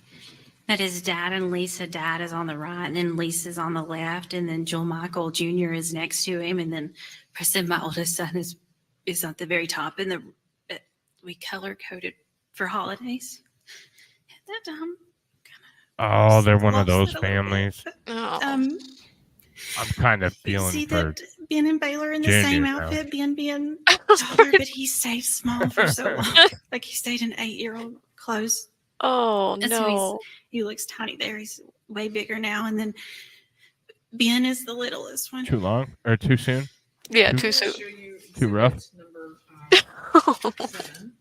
That is Dad and Lisa. Dad is on the right, and then Lisa's on the left, and then Joel Michael Jr. is next to him, and then Preston, my oldest son, is at the very top, and we color coded for holidays. That Oh, they're one of lost those it a little bit. families. Oh. I'm kind of You feeling see for that Ben and Baylor in the Junior same now. outfit, Ben being taller, but he stayed small for so long. Like he stayed in 8-year-old clothes. Oh, And so no. he looks tiny there. He's way bigger now. And then Ben is the littlest one. Too long or too soon? Yeah, Too- too I'll soon. show you Too rough? exhibit Number 7,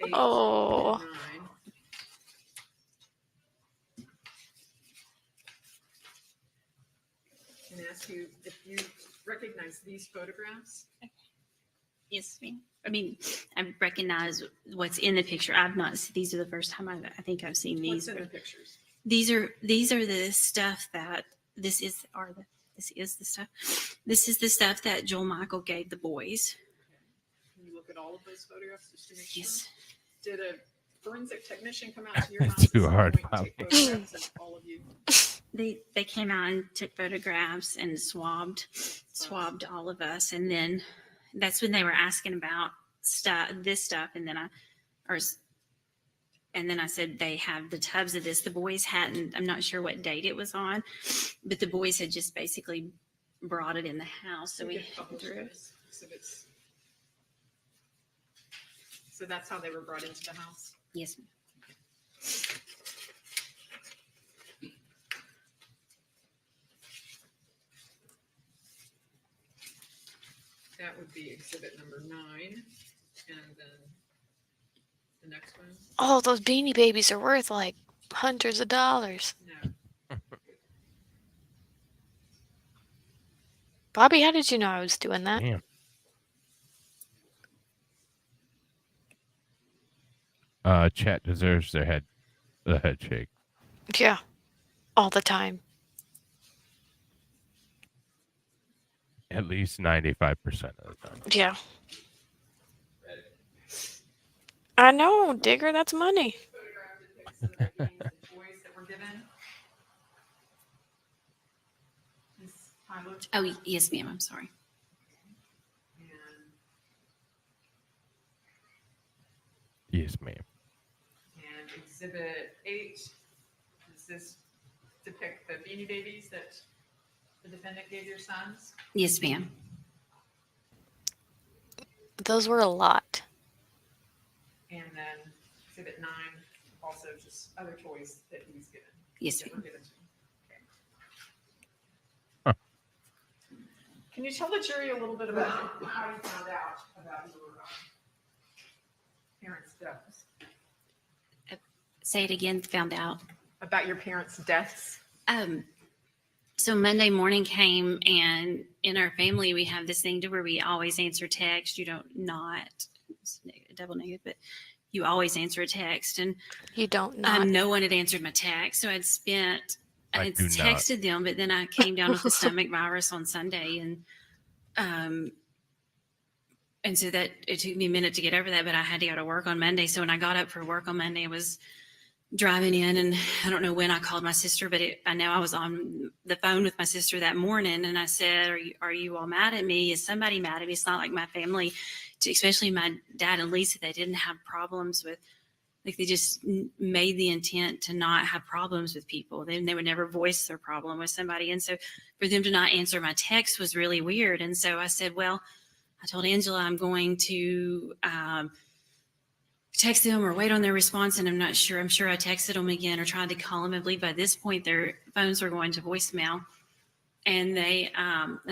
8, Oh. and 9. And ask you if you recognize these photographs. Yes, ma'am. I mean, I recognize what's in the picture. I've not. These are the first time I think I've seen What's these. in the pictures? These are the stuff that this is the stuff. This is the stuff that Joel Michael gave the boys. Can you look at all of those photographs just to make sure? Yes. Did a forensic technician come out to your It's house? too at some hard, point and Bobby. take photographs of all of you? They came out and took photographs and swabbed all of us, and then that's when they were asking about this stuff, and then I said they have the tubs of this. The boys hadn't. I'm not sure what date it was on, but the boys had just basically brought it in the house, so we threw it. Exhibits. So that's how they were brought into the house. Yes, ma'am. That would be exhibit number 9, and then the next one. Oh, those Beanie Babies are worth like hundreds of dollars. No. Bobby, how did you know I was doing that? Damn. Chat deserves the head shake. Yeah. All the time. At least 95% of the time. Yeah. I know, Digger, that's money. Photograph depicts the toys that were given. Ms. Tyler, Oh, yes, ma'am. I'm sorry. and Yes, ma'am. exhibit 8, does this depict the Beanie Babies that the defendant gave your sons? Yes, ma'am. Those were a lot. And then exhibit 9, also just other toys that he was given. Yes, that were ma'am. given to him. Okay. Huh. Can you tell the jury a little bit about how you found out about your parents' deaths? Say it again. Found out. About your parents' deaths? So Monday morning came, and in our family, we have this thing to where we always answer text. You don't not it's double negative, but you always answer a text. And You don't not. no one had answered my text. So I had do not. texted them, but then I came down with the stomach virus on Sunday, and so that it took me a minute to get over that, but I had to go to work on Monday. So when I got up for work on Monday, I was driving in, and I don't know when I called my sister, but I know I was on the phone with my sister that morning, and I said, are you all mad at me? Is somebody mad at me? It's not like my family, especially my dad and Lisa, they didn't have problems with, like, they just made the intent to not have problems with people. They would never voice their problem with somebody. And so for them to not answer my text was really weird. And so I said, I told Angela I'm going to text them or wait on their response, and I'm not sure. I'm sure I texted them again or tried to call them. I believe by this point their phones were going to voicemail. And I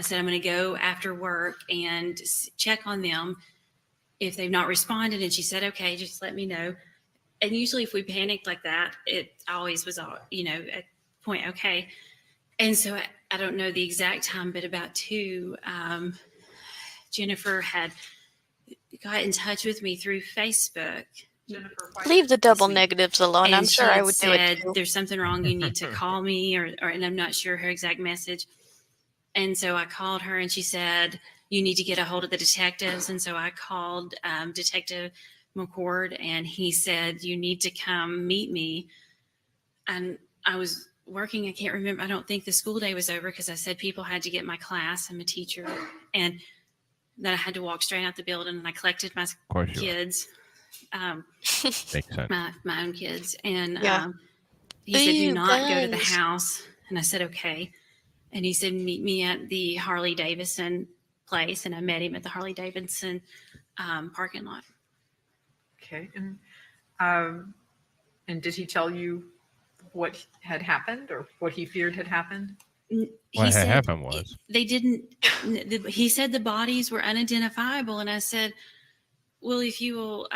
said, I'm going to go after work and check on them if they've not responded. And she said, okay, just let me know. And usually if we panicked like that, it always was, at point, okay. And so I don't know the exact time, but about 2, Jennifer had got in touch with me through Facebook. Leave the double negatives alone. And I'm sure I would do it too. There's something wrong. You need to call me, and I'm not sure her exact message. And so I called her, and she said, you need to get a hold of the detectives. And so I called Detective McCord, and he said, you need to come meet me. And I was working. I can't remember. I don't think the school day was over because I said people had to get my class. I'm a teacher. And that I had to walk straight out the building, and I collected my kids. Makes sense. My own kids. And Yeah. he said, do not go to the guys. house. And I said, okay. And he said, meet me at the Harley Davidson place. And I met him at the Harley Davidson parking lot. Okay. And did he tell you what had happened or what he feared had happened? What had happened was they didn't. He said the bodies were unidentifiable, and I said, "Well, if you will,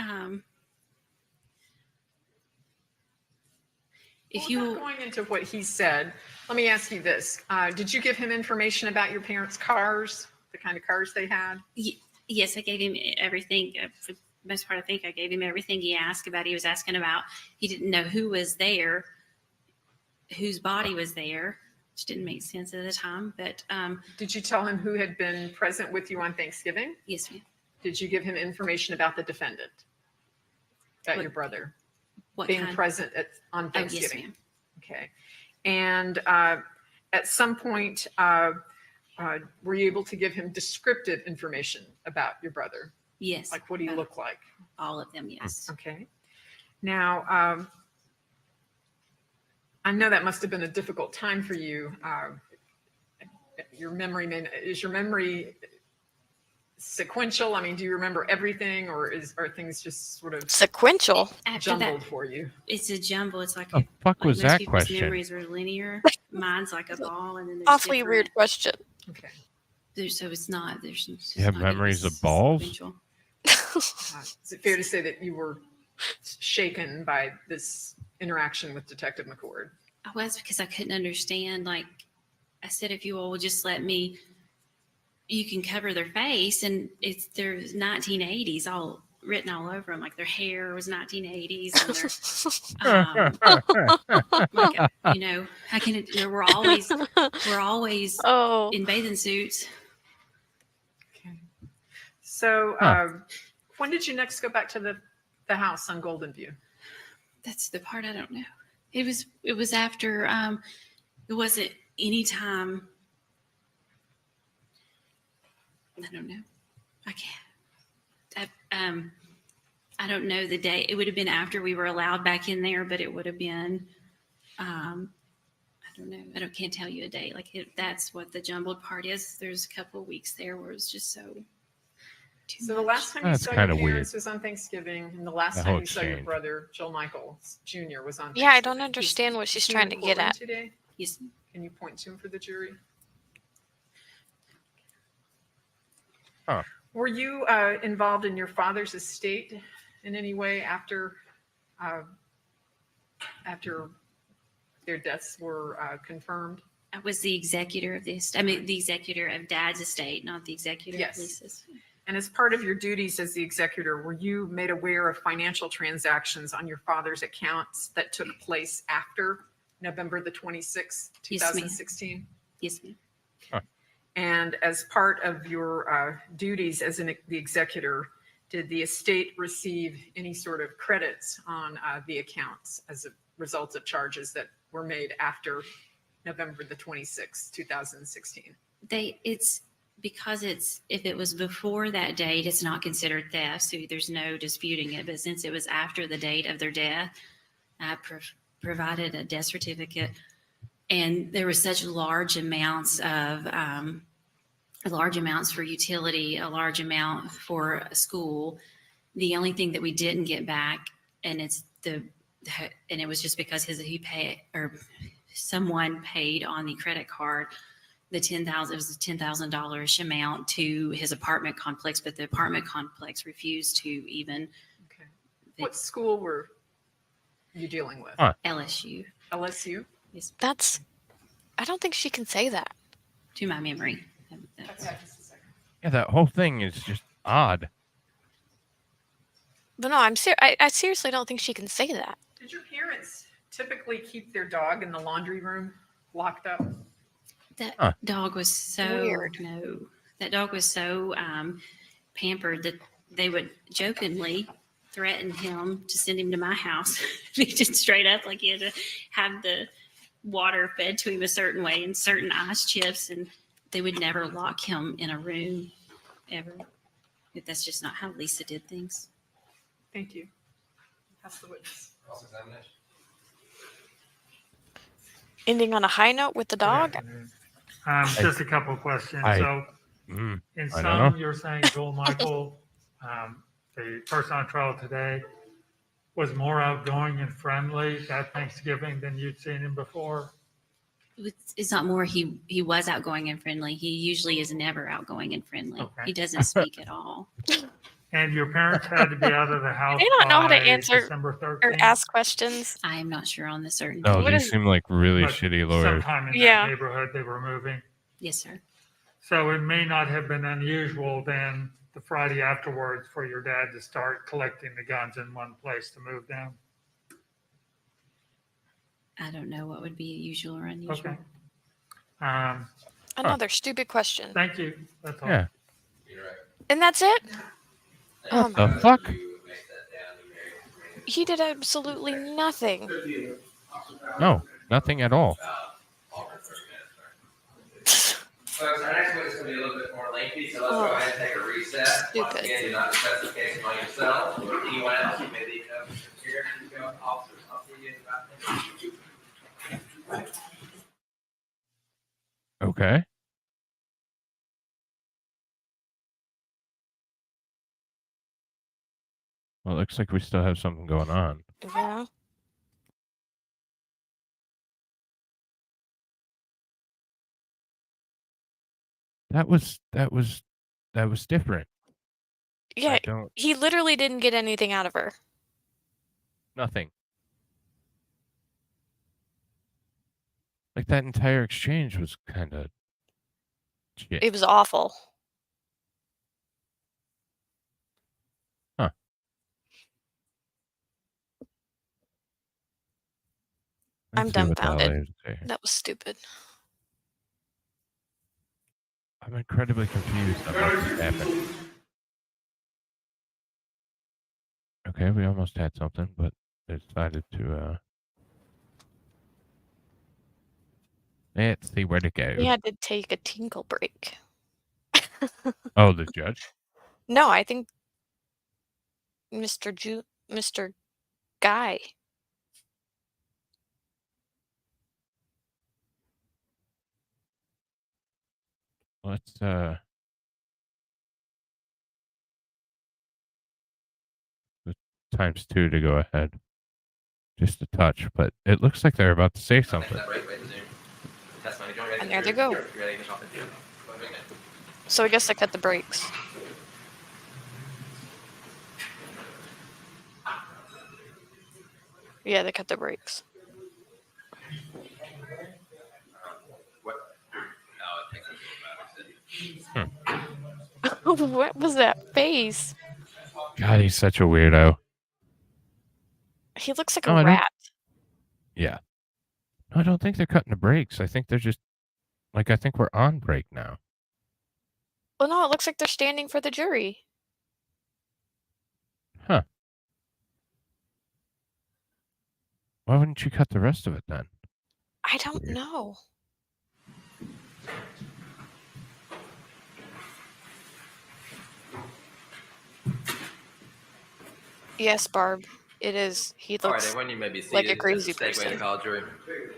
Without going into what he said, let me ask you this: did you give him information about your parents' cars, the kind of cars they had? Yes, I gave him everything. For the most part, I think I gave him everything he asked about. He was asking about. He didn't know who was there, whose body was there. Which didn't make sense at the time, but did you tell him who had been present with you on Thanksgiving? Yes, ma'am. Did you give him information about the defendant, about your brother being present on Thanksgiving? Oh, yes, ma'am. Okay, and at some point, were you able to give him descriptive information about your brother? Yes. Like, what do you look like? All of them, yes. Okay. Now, I know that must have been a difficult time for you. Is your memory sequential? I mean, do you remember everything, or are things just sort of sequential jumbled for you? It's a jumble. It's like the fuck was most that people's question? Memories are linear. Mine's like a ball, and then there's Awfully different- weird question. Okay. So it's not. There's. It's You have not gonna be memories of balls? sequential. Is it fair to say that you were shaken by this interaction with Detective McCord? I was, because I couldn't understand. Like I said, if you all will just let me, you can cover their face, and there's 1980s all written all over them. Like their hair was 1980s, and their, I can. We're always in bathing suits. Okay. So, when did you next go back to the house on Golden View? That's the part I don't know. It was after. It wasn't any time. I don't know. I can't. I don't know the day. It would have been after we were allowed back in there, but it would have been. I don't know. Can't tell you a date. Like that's what the jumbled part is. There's a couple of weeks there where it's just so. So the last time you saw your parents was on Thanksgiving, and the last time you saw your brother, Joel Michaels Jr., was on Thanksgiving. Yeah, I don't understand what she's trying to get at. Today? Yes. Can you point to him for the jury? Huh. Were you involved in your father's estate in any way after their deaths were confirmed? I was the executor of this. I mean, the executor of Dad's estate, not the executor of Lisa's. And as part of your duties as the executor, were you made aware of financial transactions on your father's accounts that took place after November the 26th, 2016? Yes, ma'am. Huh. And as part of your duties as the executor, did the estate receive any sort of credits on the accounts as a result of charges that were made after November the 26th, 2016? Because if it was before that date, it's not considered theft, so there's no disputing it. But since it was after the date of their death, I provided a death certificate, and there were such large amounts of large amounts for utility, a large amount for a school. The only thing that we didn't get back, and it was just because someone paid on the credit card the $10,000. It was a $10,000 amount to his apartment complex, but the apartment complex refused to even. Okay. What school were you dealing with? LSU. LSU? Yes, I don't think she can say that. to my memory. Yeah, that whole thing is just odd. But no, I seriously don't think she can say that. Did your parents typically keep their dog in the laundry room locked up? That dog was so Weird. No, that dog was so pampered that they would jokingly threaten him to send him to my house. He just straight up like he had to have the water fed to him a certain way and certain ice chips, and they would never lock him in a room ever. That's just not how Lisa did things. Thank you. Pass the witness. Ending on a high note with the dog. Just a couple of questions. In I don't know. some, you're saying Joel Michael, the person on trial today, was more outgoing and friendly at Thanksgiving than you'd seen him before? It's not more. He was outgoing and friendly. He usually is never outgoing and friendly. Okay. He doesn't speak at all. And your parents had to be out of the house. They don't know how to by answer December 13th? or ask questions. I am not sure on the certainty. No, What these is- seem like really But shitty lawyers. Sometime in Yeah. that neighborhood they were moving. Yes, sir. So it may not have been unusual then the Friday afterwards for your dad to start collecting the guns in one place to move them. I don't know what would be usual or unusual. Okay. Another stupid question. Thank you. That's all. Yeah. And that's it? Oh What my the fuck? He did absolutely nothing. No, nothing at all. Folks, our next one is going to be a little bit more lengthy, so let's go ahead and take a recess. Once Stupid. again, do not discuss the case among yourselves or anyone else. You may leave notes here. You go, officers. I'll see you in about 10 minutes. Okay. Well, it looks like we still have something going on. Yeah. That was different. Yeah, I don't he literally didn't get anything out of her. nothing. Like that entire exchange was kind of shit. It was awful. Huh. I'm Let's see what the hell dumbfounded. they say. That was stupid. I'm incredibly confused on what just happened. Okay, we almost had something, but they decided to let's see where to go. He had to take a tinkle break. Oh, the judge? No, I think Mr. Guy. Let's times 2 to go ahead. Just a touch, but it looks like they're about to say something. And there they go. So I guess I cut the brakes. Yeah, they cut the brakes. What was that face? God, he's such a weirdo. He looks like No, a I don't- rat. Yeah. No, I don't think they're cutting the brakes. I think they're just I think we're on break now. Well, no, it looks like they're standing for the jury. Huh. Why wouldn't you cut the rest of it then? I don't know. Yes, Barb. It is. He All right, looks everyone, you may be seated. like a That's crazy the state way to person. call, jury.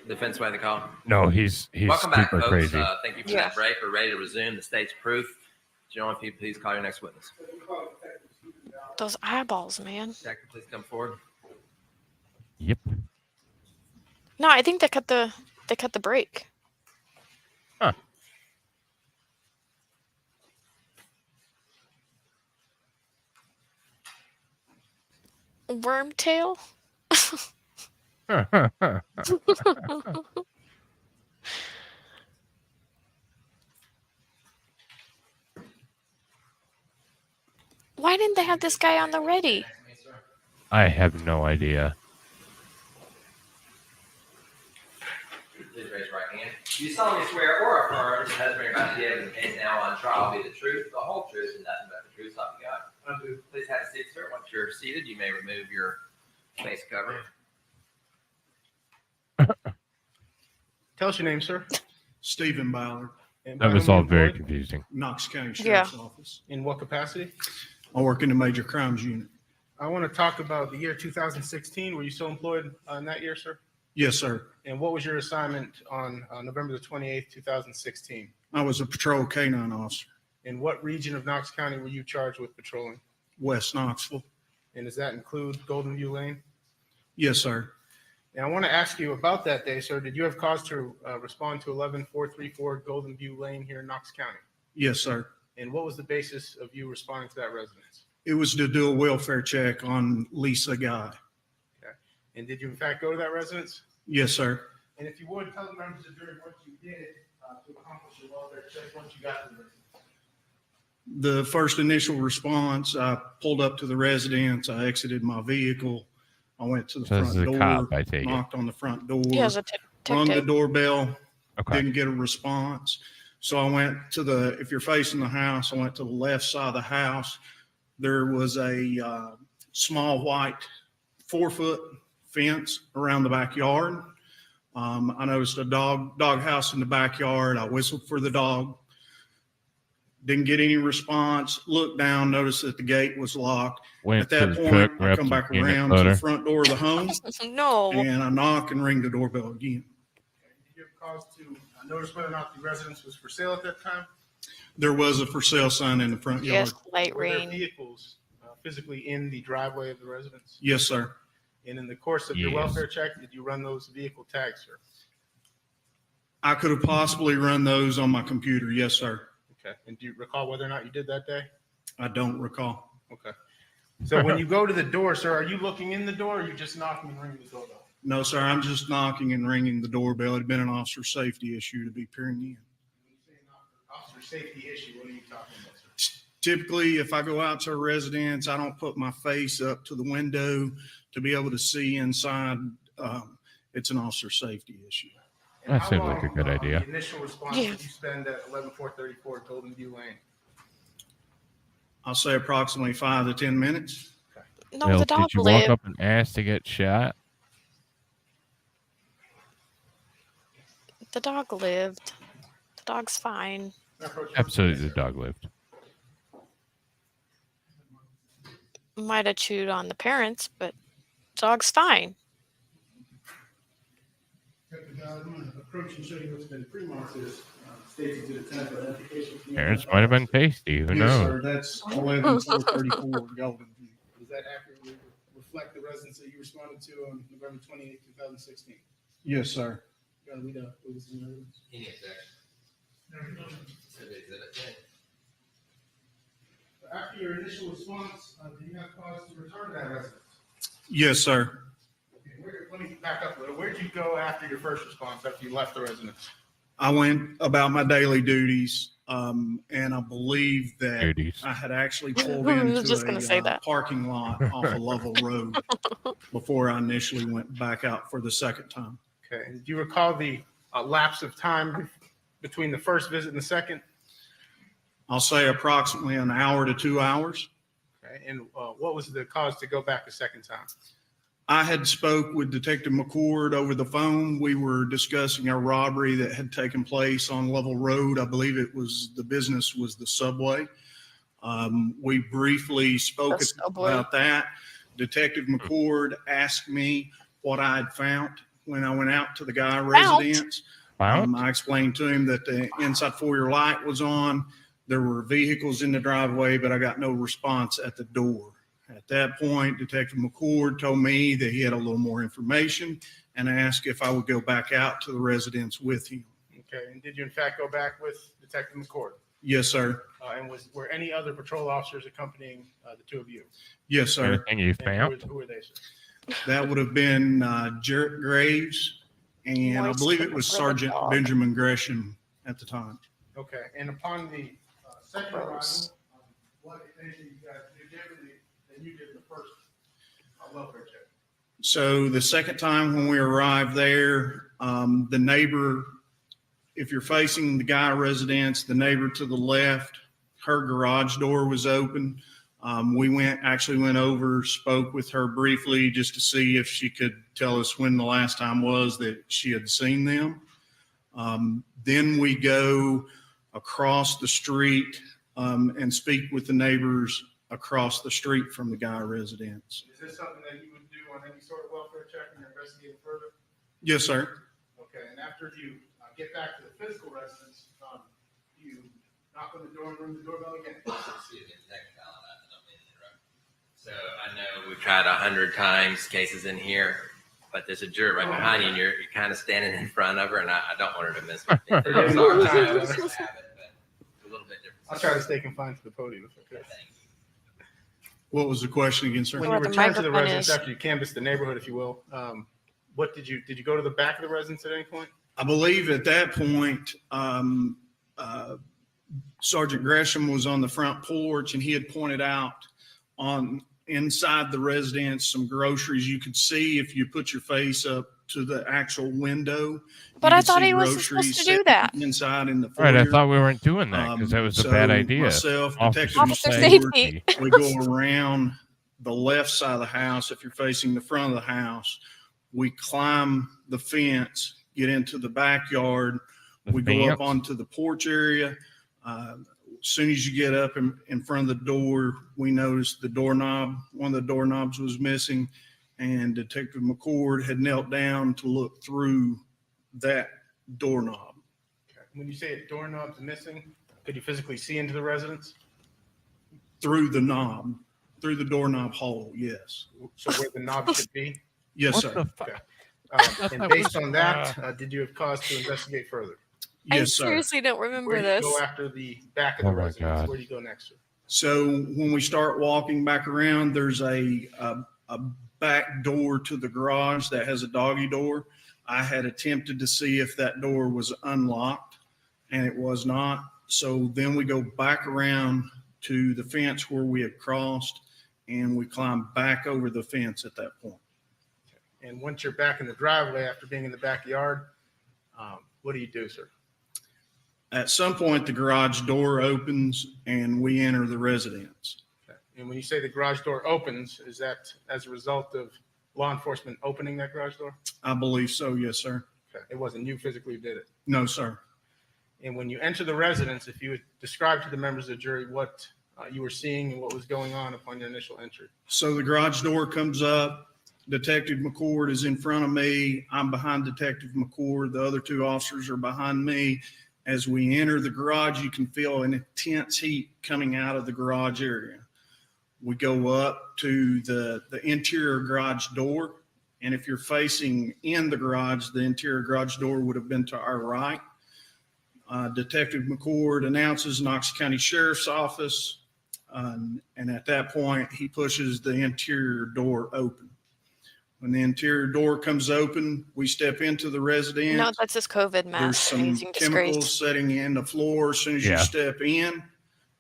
Defense way to call. No, he's Welcome back, super folks. crazy. Thank you for Yeah. that break. We're ready to resume the state's proof. Gentlemen, if you please call your next witness. Those eyeballs, man. Detective, please come forward. Yep. No, I think they cut the break. Huh. Wormtail? Why didn't they have this guy on the ready? I have no idea. Please raise your right hand. Do you solemnly swear or affirm the testimony about the evidence in the case now on trial be the truth, the whole truth, and nothing but the truth, so help you God? I do. Please have a seat, sir. Once you're seated, you may remove your face cover. Tell us your name, sir. Stephen Ballard. And That by was whom all you're very employed? confusing. Knox County Sheriff's Office. In what capacity? I work in the Major Crimes Unit. I want to talk about the year 2016. Were you still employed in that year, sir? Yes, sir. And what was your assignment on November the 28th, 2016? I was a patrol canine officer, In what region of Knox County were you charged with patrolling? West Knoxville. And does that include Golden View Lane? Yes, sir. And I want to ask you about that day, sir. Did you have cause to respond to 11434 Golden View Lane here in Knox County? Yes, sir. And what was the basis of you responding to that residence? It was to do a welfare check on Lisa Guy. Okay. And did you in fact go to that residence? Yes, sir. And if you would, tell the members of the jury what you did to accomplish your welfare check once you got to the residence. The first initial response, I pulled up to the residence. I exited my vehicle. I went to the So this front is a door, cop, I take it. knocked on the front door, He has a rung the detective. doorbell, Okay. didn't get a response. So I went to if you're facing the house, I went to the left side of the house. There was a small white 4-foot fence around the backyard. I noticed a dog house in the backyard. I whistled for the dog. Didn't get any response. Looked down, noticed that the gate was locked. Went At to that the point, truck, I grabbed come some back peanut around to butter. the front door of the home, No. and I knock and ring the doorbell again. Did you have cause to notice whether or not the residence was for sale at that time? There was a for sale sign in the front yard. Yes, light Were there rain. vehicles physically in the driveway of the residence? Yes, sir. And in the course of your Yes. welfare check, did you run those vehicle tags, sir? I could have possibly run those on my computer. Yes, sir. Okay. And do you recall whether or not you did that day? I don't recall. Okay. So when you go to the door, sir, are you looking in the door or are you just knocking and ringing the doorbell? No, sir. I'm just knocking and ringing the doorbell. It'd been an officer safety issue to be peering in. When you say officer safety issue, what are you talking about, sir? Typically, if I go out to a residence, I don't put my face up to the window to be able to see inside. It's an officer safety issue. And That how seems like a long, good idea. The initial response Yeah. did you spend at 11434 Golden View Lane? I'll say approximately 5 to 10 minutes. No, Well, the dog did you walk lived. up and ask to get shot? The dog lived. The dog's fine. Absolutely, the dog lived. Might have chewed on the parents, but dog's fine. Approach and show you what's been pre-marked. States to the tenant identification. Parents might have been tasty. Who Yes, knows? sir. That's 11434 Golden View. Does that accurately reflect the residence that you responded to on November 28, 2016? Yes, sir. You gotta read out what was in the evidence. Any objection? Exhibit 10. After your initial response, do you have cause to return to that residence? Yes, sir. Okay, let me back up a little. Where'd you go after your first response, after you left the residence? I went about my daily duties, and I believe that Duties. I had actually pulled I was into just gonna say a that. parking lot off a level road before I initially went back out for the second time. Okay, and do you recall the lapse of time between the first visit and the second? I'll say approximately an hour to 2 hours. Okay, and what was the cause to go back a second time? I had spoke with Detective McCord over the phone. We were discussing a robbery that had taken place on Level Road. I believe the business was the Subway. We briefly spoke The Subway. about that. Detective McCord asked me what I had found when I went out to the guy residence. I explained to him that the inside foyer light was on. There were vehicles in the driveway, but I got no response at the door. At that point, Detective McCord told me that he had a little more information and asked if I would go back out to the residence with him. Okay, and did you in fact go back with Detective McCord? Yes, sir. And were any other patrol officers accompanying the two of you? Yes, sir. Anything you found? Who were they, sir? That would have been Jarrett Graves, and I believe it was Sergeant Benjamin Gresham at the time. Okay, and upon the second arrival, what attention you guys did differently than you did the first welfare check? So the second time when we arrived there, the neighbor, if you're facing the guy residence, the neighbor to the left, her garage door was open. We actually went over, spoke with her briefly just to see if she could tell us when the last time was that she had seen them. Then we go across the street and speak with the neighbors across the street from the guy residence. Is this something that you would do on any sort of welfare check and investigate further? Yes, sir. Okay, and after you get back to the physical residence, you knock on the door and ring the doorbell again. So I know we've tried 100 times cases in here, but there's a juror right behind you, and you're kind of standing in front of her, and I don't want her to miss it. I'm sorry, I have it, but a little bit different. I'll try to stay confined to the podium. Okay. What was the question again, sir? When you returned to the residence after you canvassed the neighborhood, if you will, what did you go to the back of the residence at any point? I believe at that point, Sergeant Gresham was on the front porch, and he had pointed out on inside the residence some groceries you could see if you put your face up to the actual window. But I thought he was supposed to do that. Inside in the Right, I foyer. thought we weren't doing that because that was a bad idea. Myself, Detective Officer McCord, safety. we go around the left side of the house. If you're facing the front of the house, we climb the fence, get into the backyard. We go up onto the porch area. As soon as you get up in front of the door, we noticed the doorknob. One of the doorknobs was missing, and Detective McCord had knelt down to look through that doorknob. Okay. When you say a doorknob's missing, could you physically see into the residence? Through the knob, through the doorknob hole, yes. So where the knob should be? Yes, What sir. the fuck? Okay. And based on that, did you have cause to investigate further? I Yes, sir. seriously don't remember Where do this. you go after the back of the Oh my residence? God. Where do you go next, sir? So when we start walking back around, there's a back door to the garage that has a doggy door. I had attempted to see if that door was unlocked, and it was not. So then we go back around to the fence where we had crossed, and we climb back over the fence at that point. And once you're back in the driveway after being in the backyard, what do you do, sir? At some point, the garage door opens and we enter the residence. Okay. And when you say the garage door opens, is that as a result of law enforcement opening that garage door? I believe so, yes, sir. Okay. It wasn't you physically who did it. No, sir. And when you enter the residence, if you would describe to the members of the jury what you were seeing and what was going on upon your initial entry. So the garage door comes up. Detective McCord is in front of me. I'm behind Detective McCord. The other two officers are behind me. As we enter the garage, you can feel an intense heat coming out of the garage area. We go up to the interior garage door. And if you're facing in the garage, the interior garage door would have been to our right. Detective McCord announces Knox County Sheriff's Office. And at that point, he pushes the interior door open. When the interior door comes open, we step into the residence. No, that's his COVID There's mask. some Amazing disgrace. chemicals setting in the floor as soon as you Yeah. step in,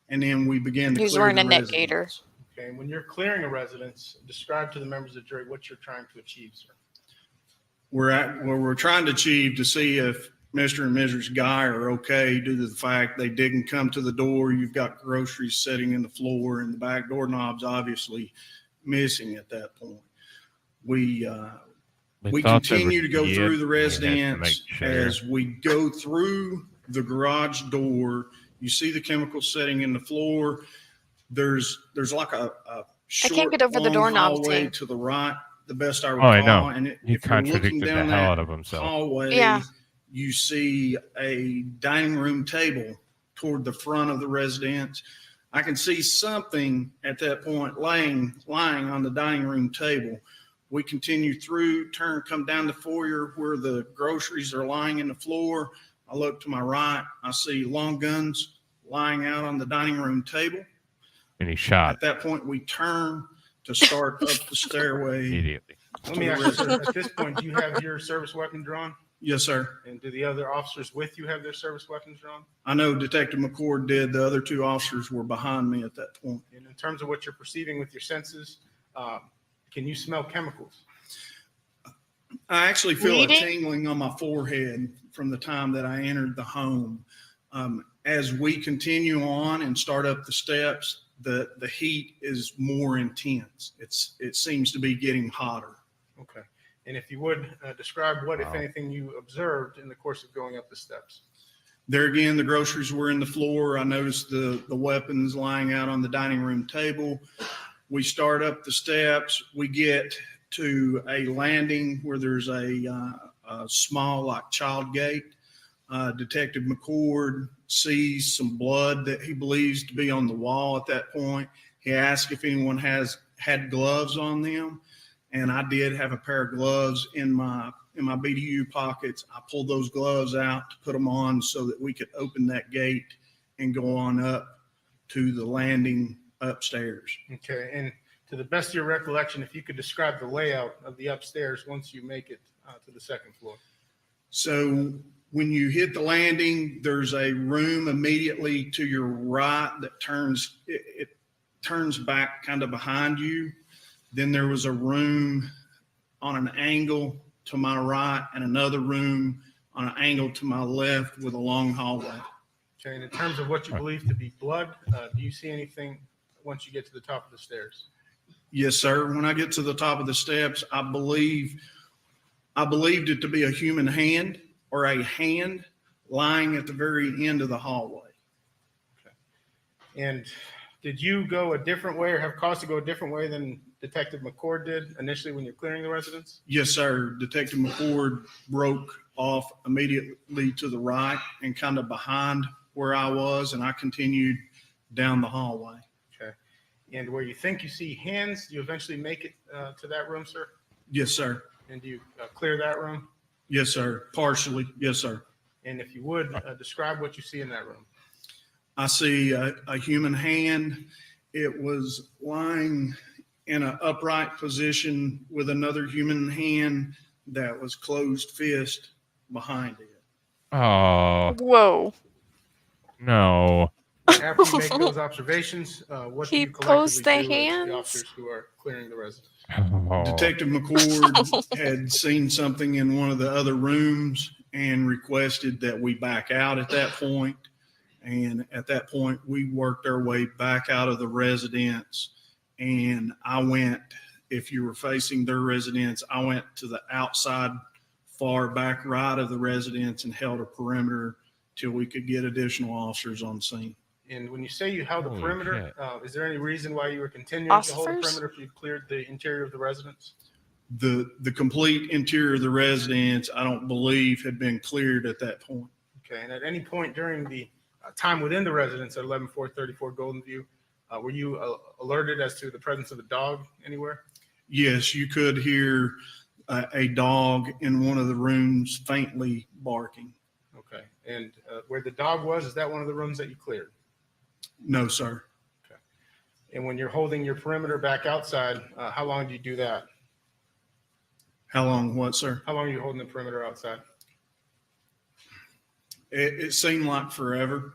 and then we begin to He was clear wearing the a neck residence. gaiter. Okay. And when you're clearing a residence, describe to the members of the jury what you're trying to achieve, sir. We're trying to achieve to see if Mr. and Mrs. Guy are okay due to the fact they didn't come to the door. You've got groceries sitting in the floor, and the back doorknob's obviously missing at that point. We thought there continue was to go shit. through the We had to residence. make sure. As we go through the garage door, you see the chemicals setting in the floor. There's like a can't get over the long doorknob hallway thing. to the right, the best I Oh, recall. I know. And He if you're looking contradicted the down hell that out of himself. hallway, Yeah. you see a dining room table toward the front of the residence. I can see something at that point lying on the dining room table. We continue through, come down the foyer where the groceries are lying in the floor. I look to my right. I see long guns lying out on the dining room table. And he shot At that point, we turn to start up the stairway. immediately. Let me ask you, sir, at this point, do you have your service weapon drawn? Yes, sir. And do the other officers with you have their service weapons drawn? I know Detective McCord did. The other two officers were behind me at that point. And in terms of what you're perceiving with your senses, can you smell chemicals? I actually feel Bleeding? a tingling on my forehead from the time that I entered the home. As we continue on and start up the steps, the heat is more intense. It seems to be getting hotter. Okay. And if you would describe what, if anything, you observed in the course of going up the steps. There again, the groceries were in the floor. I noticed the weapons lying out on the dining room table. We start up the steps. We get to a landing where there's a small, like, child gate. Detective McCord sees some blood that he believes to be on the wall at that point. He asks if anyone has had gloves on them, and I did have a pair of gloves in my BDU pockets. I pulled those gloves out to put them on so that we could open that gate and go on up to the landing upstairs. Okay. And to the best of your recollection, if you could describe the layout of the upstairs once you make it to the second floor. So when you hit the landing, there's a room immediately to your right that turns, it turns back kind of behind you. Then there was a room on an angle to my right and another room on an angle to my left with a long hallway. Okay. And in terms of what you believe to be blood, do you see anything once you get to the top of the stairs? Yes, sir. When I get to the top of the steps, I believed it to be a human hand or a hand lying at the very end of the hallway. Okay. And did you go a different way or have cause to go a different way than Detective McCord did initially when you're clearing the residence? Yes, sir. Detective McCord broke off immediately to the right and kind of behind where I was, and I continued down the hallway. Okay. And where you think you see hands, do you eventually make it to that room, sir? Yes, sir. And do you clear that room? Yes, sir. Partially. Yes, sir. And if you would, describe what you see in that room. I see a human hand. It was lying in an upright position with another human hand that was closed fist behind it. Oh. Whoa. No. After you make those observations, what do He you posed collectively the do as hands? the officers who are clearing the residence? Oh. Detective McCord had seen something in one of the other rooms and requested that we back out at that point. And at that point, we worked our way back out of the residence. And I went, if you were facing their residence, I went to the outside far back right of the residence and held a perimeter till we could get additional officers on scene. And when you say you held the Holy perimeter, is there any reason why you were continuing to hold the Officers? perimeter if you cleared the interior of the residence? The complete interior of the residence, I don't believe, had been cleared at that point. Okay. And at any point during the time within the residence at 11434 Golden View, were you alerted as to the presence of a dog anywhere? Yes, you could hear a dog in one of the rooms faintly barking. Okay. And where the dog was, is that one of the rooms that you cleared? No, sir. Okay. And when you're holding your perimeter back outside, how long do you do that? How long what, sir? How long are you holding the perimeter outside? It seemed like forever.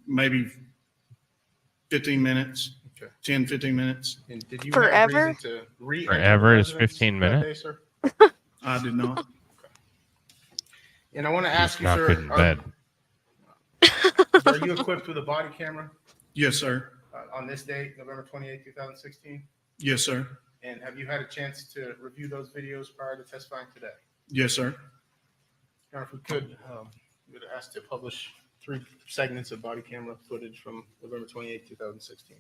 Maybe 15 minutes, Okay. 10, 15 minutes. And did you Forever? have reason to re-enter Forever the is residence 15 that minutes? day, sir? I did not. And I want to ask He's you, not sir, good in bed. are you equipped with a body camera Yes, sir. on this date, November 28, 2016? Yes, sir. And have you had a chance to review those videos prior to testifying today? Yes, sir. Now, if we could, we would ask to publish 3 segments of body camera footage from November 28, 2016.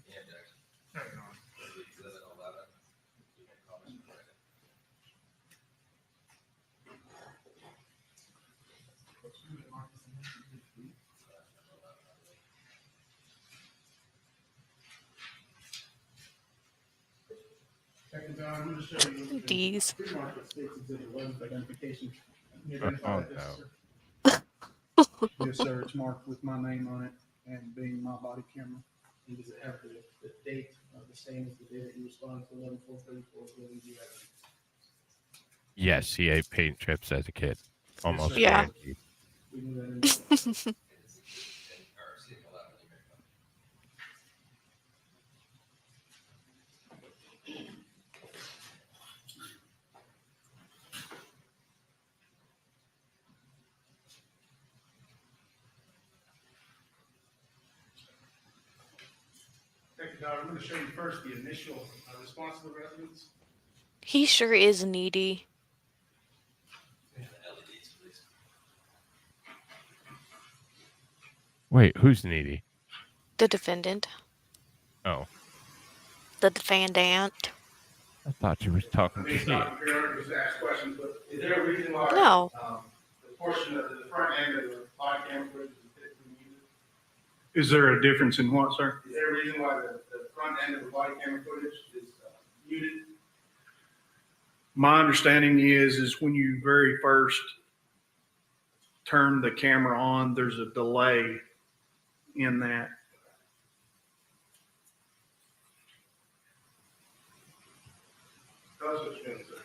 D's. Oh, Yes, sir. It's marked with my name on it and being my body camera. And does it have the date of the same as the day that you responded to 11/4/34? yes, he ate paint chips as a kid. Almost. Yeah. We knew that. Thank you, Doc. I'm going to show you first the initial response to the residents. He sure is needy. Wait, who's needy? The defendant. Oh, The defendant. I thought you was talking to me. Was asked questions, but is there a reason why No. The portion of the front end of the body camera footage is typically muted? Is there a difference in what, sir? Is there a reason why the front end of the body camera footage is muted? My understanding is when you very first turn the camera on, there's a delay in that. Tell us what you're doing, sir.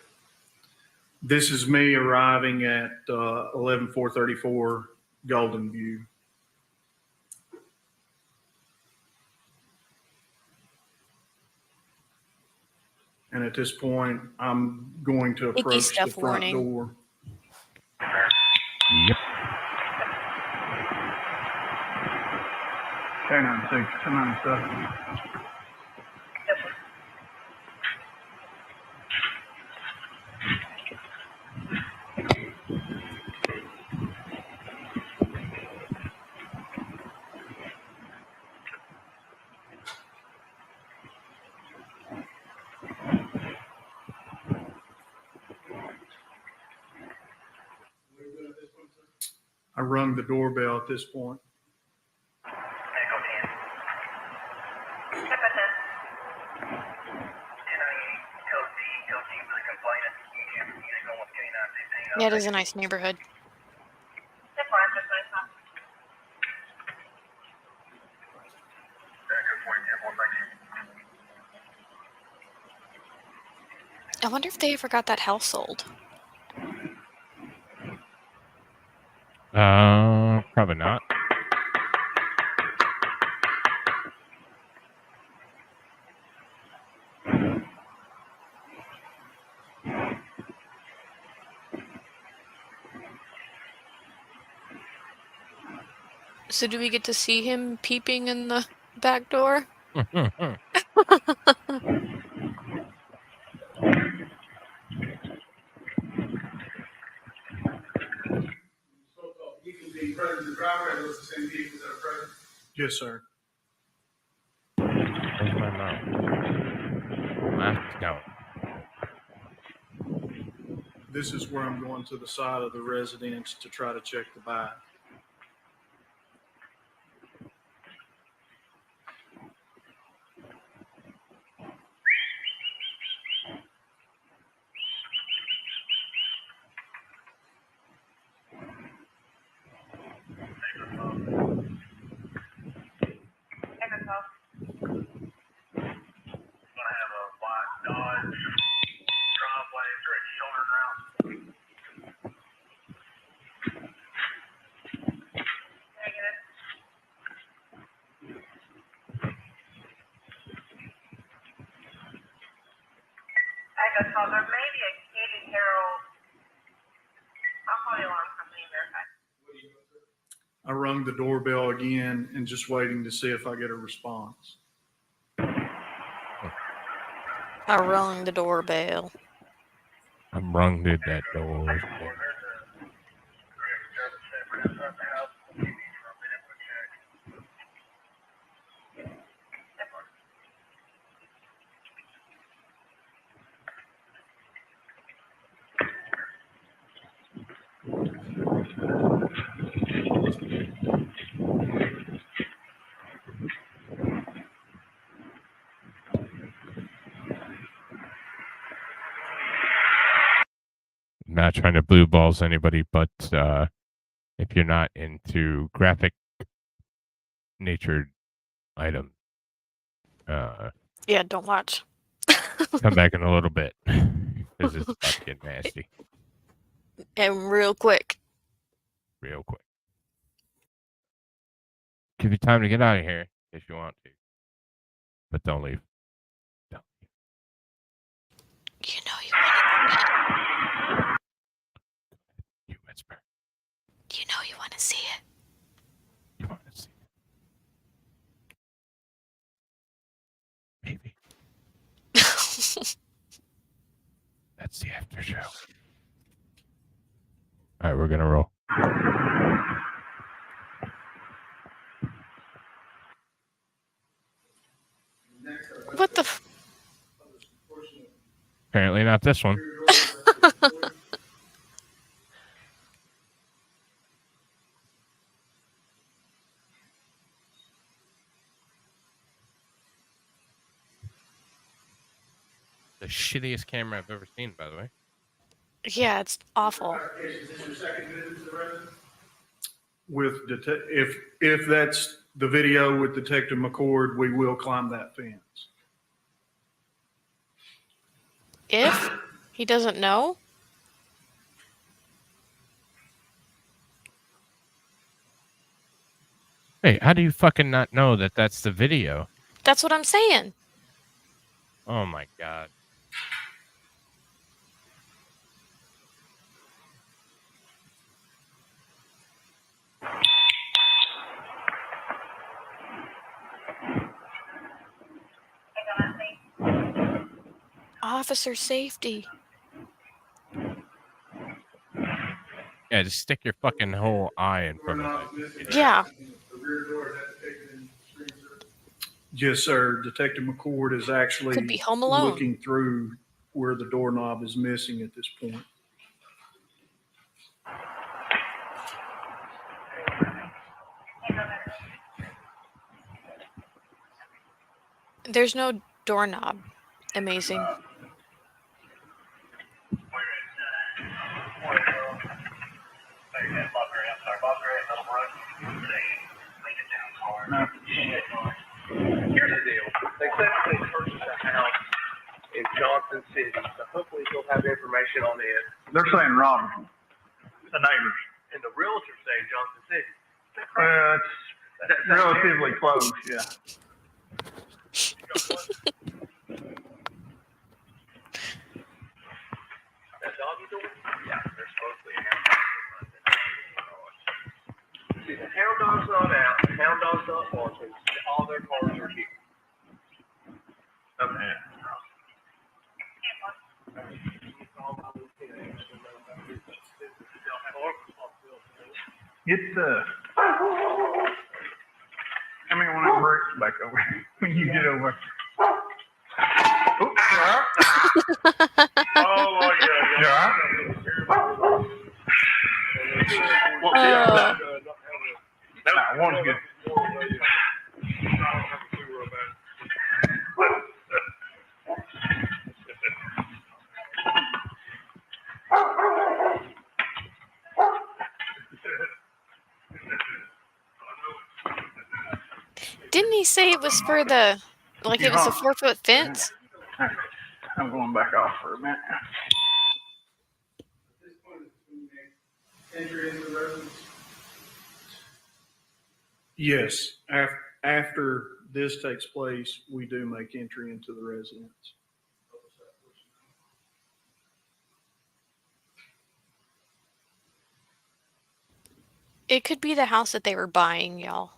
This is me arriving at 11/4/34 Golden View. And at this point, I'm going to Icky approach the stuff front warning. door. Yep. 1096, 1097. I rung the doorbell at this point. Yeah, it is a nice neighborhood. I wonder if they ever got that house sold. Probably not. So do we get to see him peeping in the back door? You can be present in the driveway and those the same vehicles that are present. Yes, sir. Where's my mouth? Mask's going. This is where I'm going to the side of the residence to try to check the back. There may be a Katie Harold. I'll call the alarm company and verify. I rung the doorbell again and just waiting to see if I get a response. I rung the doorbell. I rung that door. not trying to blue balls anybody, but if you're not into graphic natured items, Yeah, don't watch. come back in a little bit because it's about to get nasty And real quick. real quick. Give you time to get out of here if you want to, but don't leave. Don't leave. You know you want to. You whisper. You know you want to see it. You want to see it. Maybe. That's the after show. All right, we're gonna roll. What the? Apparently not this one. The shittiest camera I've ever seen, by the way. Yeah, it's awful. With if that's the video with Detective McCord, we will climb that fence. If he doesn't know, Hey, how do you fucking not know that that's the video? that's what I'm saying. Oh my god. Officer safety. Yeah, just stick your fucking whole eye in front of it. Yeah. Yes, sir. Detective McCord is actually Could be Home Alone. looking through where the doorknob is missing at this point. There's no doorknob. Amazing. Here's the deal. They said they purchased a house in Johnson City, so hopefully he'll have information on it. They're saying Robertson, the neighbors. And the realtor's saying Johnson City. Well, it's relatively close, yeah. That doggy door? Yeah, they're supposed to be. See, the hound dog's not out, the hound dog's not watching, all their cars are here. Okay. Get I mean, when it breaks back over, when you get over. Oops, Oh, my God. yeah. Nah, one's good. Didn't he say it was for the, like it was a 4-foot fence? I'm going back off for a minute. Yes, after this takes place, we do make entry into the residence. It could be the house that they were buying, y'all.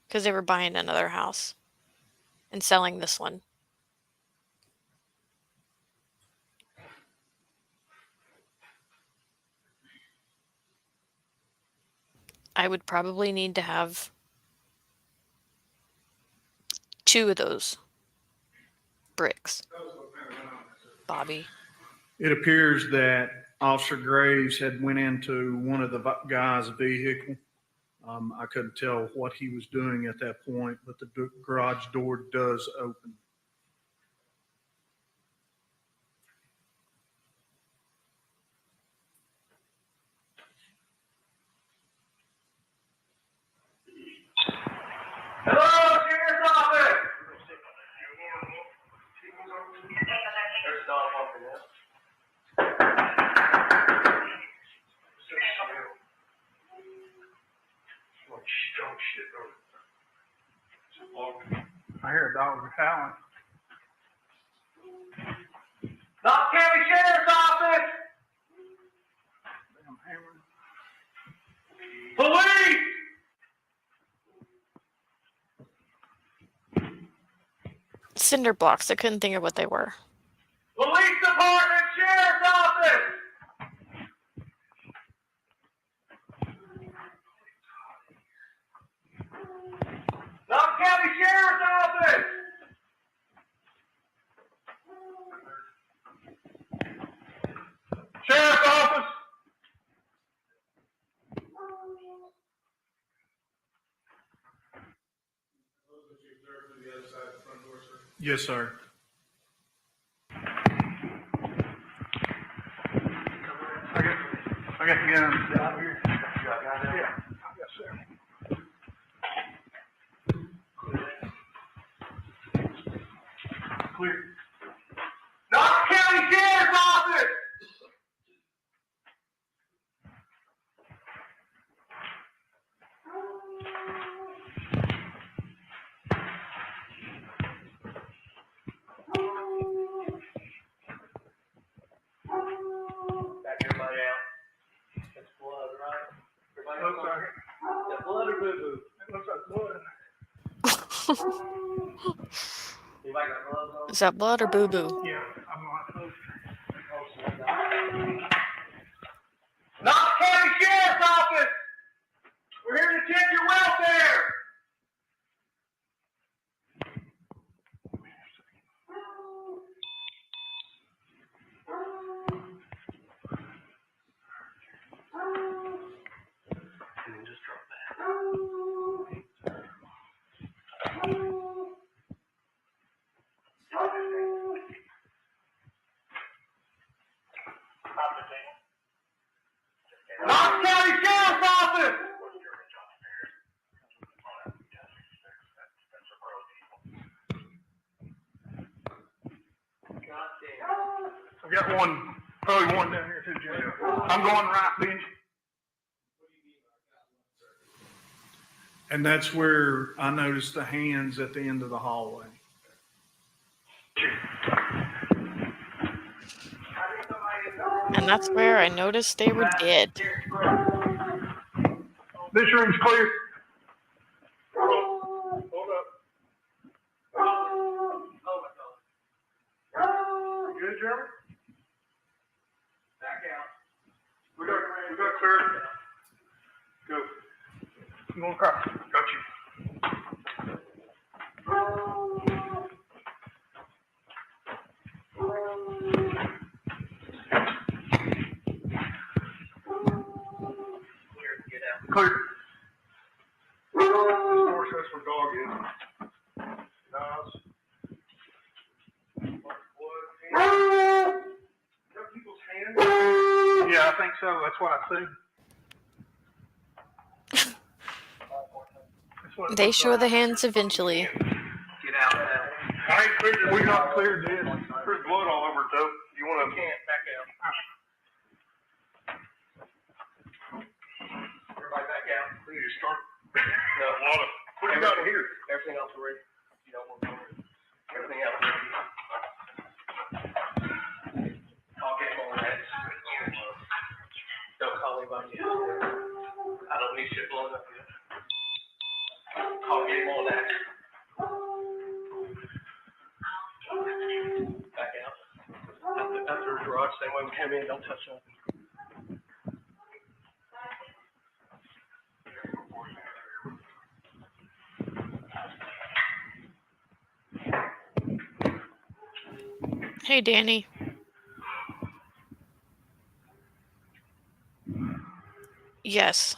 Because they were buying another house and selling this one. I would probably need to have 2 of those bricks. Bobby. It appears that Officer Graves had went into one of the guy's vehicle. I couldn't tell what he was doing at that point, but the garage door does open. Hello, Sheriff's Office. There's Dog Momma. Strong shit, I hear a dog howling. Knox County Sheriff's Office. Damn hammer. Police. Cinder blocks. I couldn't think of what they were. Police Department Sheriff's Office. Knox County Sheriff's Office. Sheriff's Office. Yes, sir. I got the gun down here. Yeah. Yes, sir. Clear. Knox County Sheriff's Office. Back everybody out. That's blood, right? Everybody Looks like else? Is that blood or boo-boo? it looks like blood. Anybody got gloves on? Is that blood or boo boo? Yeah, I'm not close. Knox County Sheriff's Office. We're here to check your welfare. And then just drop that. Knox County Sheriff's Office. I got one, probably one down here too, Jay. I'm going right, Benji. And that's where I noticed the hands at the end of the hallway. And that's where I noticed they were dead. This room's clear. Hold up. You good, Jeremy? Back out. We got clear. Go. I'm going across. Got you. Clear. This door says where dog is. Nice. Yeah, I think so. That's what I see. They show the hands eventually. Get out now. I ain't cleared. We not cleared this. There's blood all over it though. You want to? Can't back out. Everybody back out. We need to start. No, What do you got here? everything else ready. You don't want to go. Everything else ready. I'll get on that. Don't call anybody else. I don't need shit blowing up yet. I'll get him on that. Back out. After the garage, same way we came in, don't touch nothing. Hey, Danny. Yes.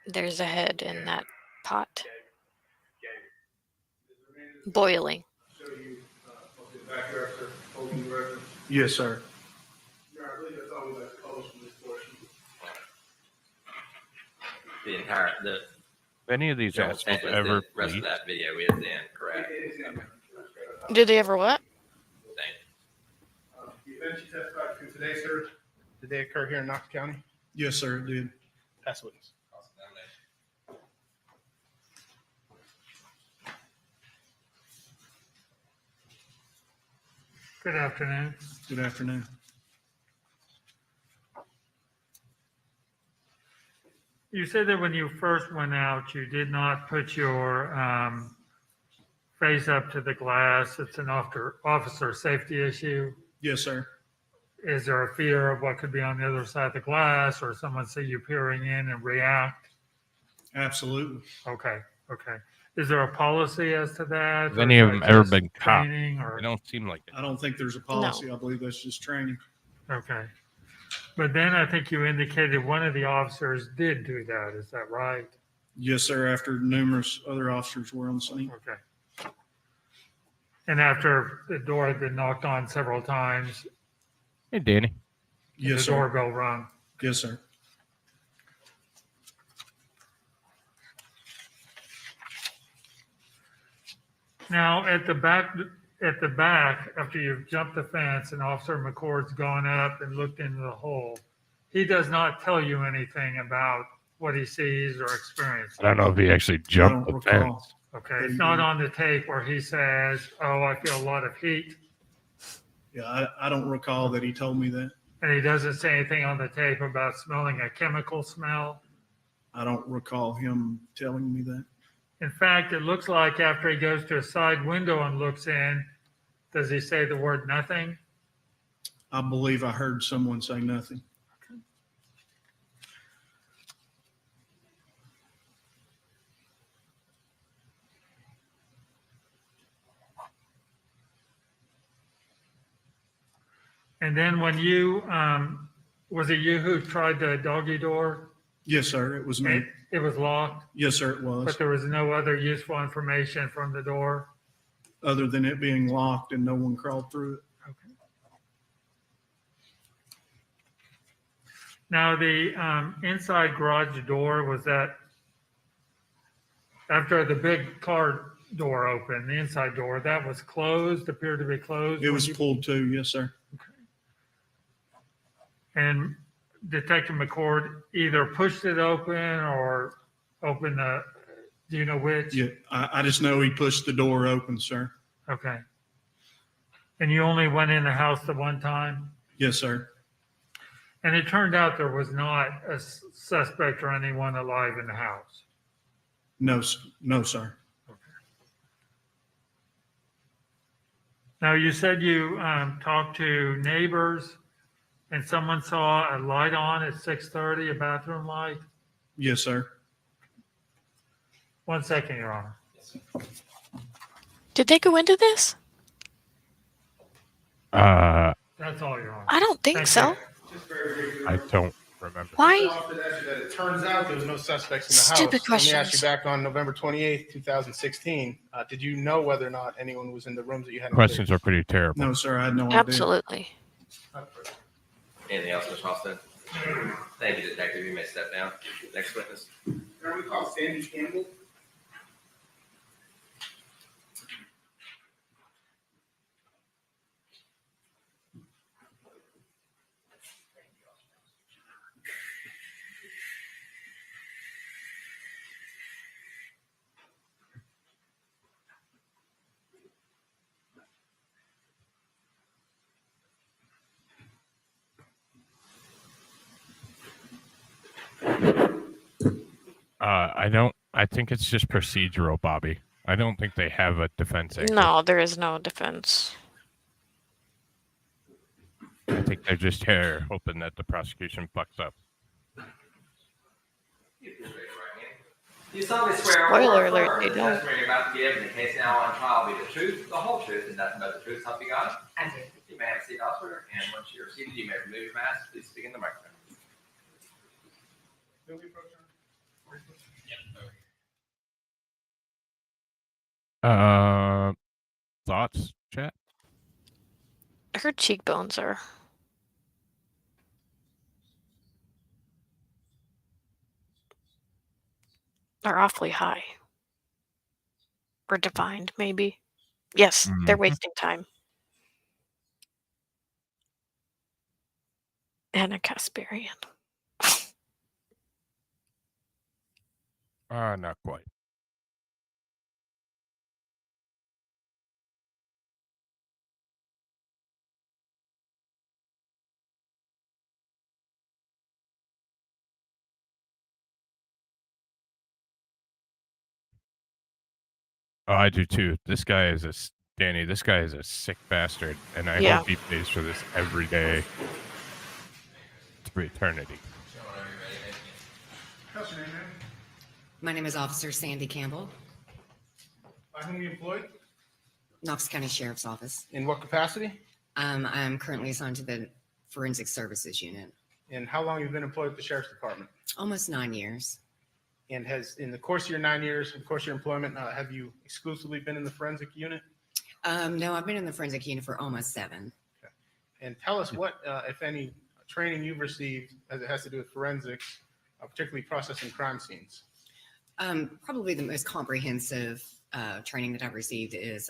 There's a head in that pot. Boiling. Yes, sir. The entire, Any of these General assholes Sanchez, ever the rest bleed? of that video is in, correct? Did they ever what? The event you testified to today, sir, did they occur here in Knox County? Yes, sir, it did. Pass witness. Good afternoon. Good afternoon. You said that when you first went out, you did not put your face up to the glass. It's an officer safety issue. Yes, sir. Is there a fear of what could be on the other side of the glass, or someone see you peering in and react? Absolutely. Okay. Is there a policy as to that? Have any of them ever been caught? Training or? They don't seem like it. I don't think there's a policy. I believe that's just training. Okay. But then I think you indicated one of the officers did do that. Is that right? Yes, sir, after numerous other officers were on the scene. Okay. And after the door had been knocked on several times, Hey, Danny. Yes, the sir. doorbell rung. Yes, sir. Now, at the back, after you've jumped the fence and Officer McCord's gone up and looked into the hole, he does not tell you anything about what he sees or experiences. I don't know if he actually jumped the fence. Okay, it's not on the tape where he says, "Oh, I feel a lot of heat," Yeah, I don't recall that he told me that. and he doesn't say anything on the tape about smelling a chemical smell. I don't recall him telling me that. In fact, it looks like after he goes to a side window and looks in, does he say the word nothing? I believe I heard someone say nothing. And then when you, was it you who tried the doggy door? Yes, sir, it was me. It was locked, Yes, sir, it was. but there was no other useful information from the door? Other than it being locked and no one crawled through it. Okay. Now, the inside garage door, was that after the big car door opened, the inside door, that was closed, appeared to be closed? It was pulled too, yes, sir. And Detective McCord either pushed it open or opened the, do you know which? Yeah, I just know he pushed the door open, sir. Okay. And you only went in the house the one time? Yes, sir. And it turned out there was not a suspect or anyone alive in the house? No, no, sir. Now, you said you talked to neighbors and someone saw a light on at 6:30, a bathroom light? Yes, sir. 1 second, Your Honor. Did they go into this? That's all, Your Honor. I don't think Thank so. you. I don't remember. Why? It turns out there was no suspects in the house. Stupid Let me ask questions. you, back on November 28th, 2016, did you know whether or not anyone was in the rooms that you had? Questions are pretty terrible. No, sir, I had no idea. Absolutely. Anything else, Mr. Austin? Thank you, Detective. You may step down. Next witness. Can we call Sandy Campbell? I think it's just procedural, Bobby. I don't think they have a defense angle. No, there is no defense. I think they're just here hoping that the prosecution fucks up. You solemnly swear Spoiler or alert, affirm they that the don't. testimony you're about to give in the case now on trial be the truth, the whole truth, and nothing but the truth. Help you God? I do. You may have a seat elsewhere, and once you're seated, you may remove your mask. Please speak in the microphone. Thoughts, chat? Her cheekbones are. are awfully high. Or defined, maybe. Yes, they're Mhm. wasting time. And a Casparian. Not quite. Oh, I do too. This guy is Danny, this guy is a sick bastard, and I Yeah. hope he pays for this every day through eternity. What's your name, ma'am? My name is Officer Sandy Campbell, By whom you employed? Knox County Sheriff's Office. In what capacity? I'm currently assigned to the Forensic Services Unit. And how long have you been employed with the Sheriff's Department? Almost 9 years. And has, in the course of your 9 years, of course, your employment, have you exclusively been in the forensic unit? No, I've been in the Forensic Unit for almost 7. Okay. And tell us what, if any, training you've received as it has to do with forensics, particularly processing crime scenes. Probably the most comprehensive training that I've received is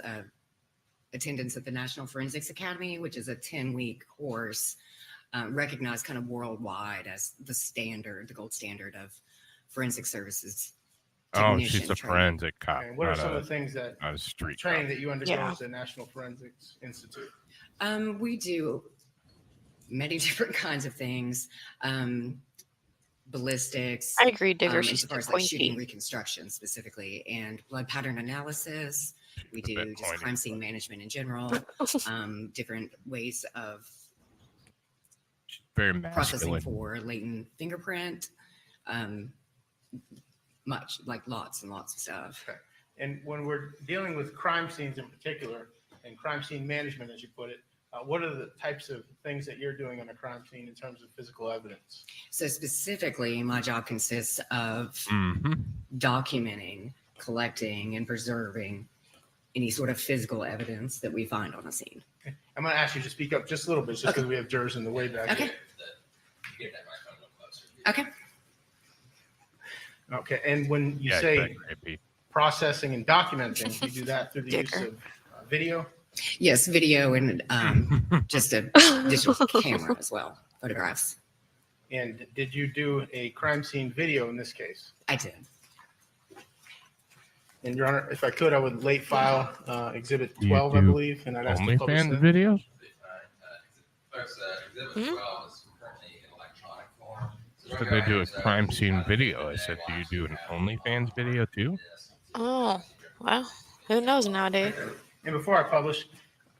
attendance at the National Forensics Academy, which is a 10-week course recognized kind of worldwide as the standard, the gold standard of forensic services. Oh, she's a training. forensic cop. And what are some of the things that not a street training cop. that you undergo Yeah. at the National Forensics Institute? We do many different kinds of things. Ballistics. I agree, Digger. She's As far as too like shooting pointy. reconstruction specifically, and blood pattern analysis. We do just pointy. crime scene management in general. Different ways of Very processing masculine. for latent fingerprint. Much like lots and lots of stuff. Okay. And when we're dealing with crime scenes in particular, and crime scene management, as you put it, what are the types of things that you're doing on a crime scene in terms of physical evidence? So specifically, my job consists of Mhm. documenting, collecting, and preserving any sort of physical evidence that we find on a scene. Okay. I'm going to ask you to speak up just a little bit, just because we have jurors in the way back. Okay. Okay. Okay. And when you Yeah, say exactly. processing and documenting, you do that through the use Digger. of video? Yes, video and just a digital camera as well, photographs. And did you do a crime scene video in this case? I did. And Your Honor, if I could, I would late file Exhibit Do you 12, I do believe, and I'd ask the public OnlyFans to- videos? But they do a crime scene video. I said, do you do an OnlyFans video too? Oh, well, who knows nowadays? And before I publish,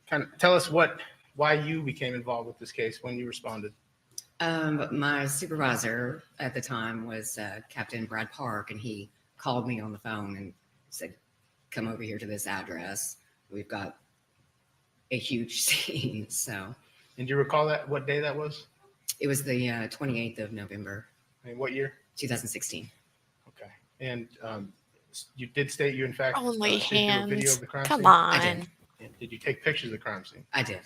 kind of tell us why you became involved with this case when you responded. My supervisor at the time was Captain Brad Park, and he called me on the phone and said, "Come over here to this address. We've got a huge scene." So, and do you recall what day that was? It was the 28th of November. And what year? 2016. Okay. And you did state you, in fact, Only did do a video hands. of the crime Come scene? on. did. And did you take pictures of the crime scene? I did.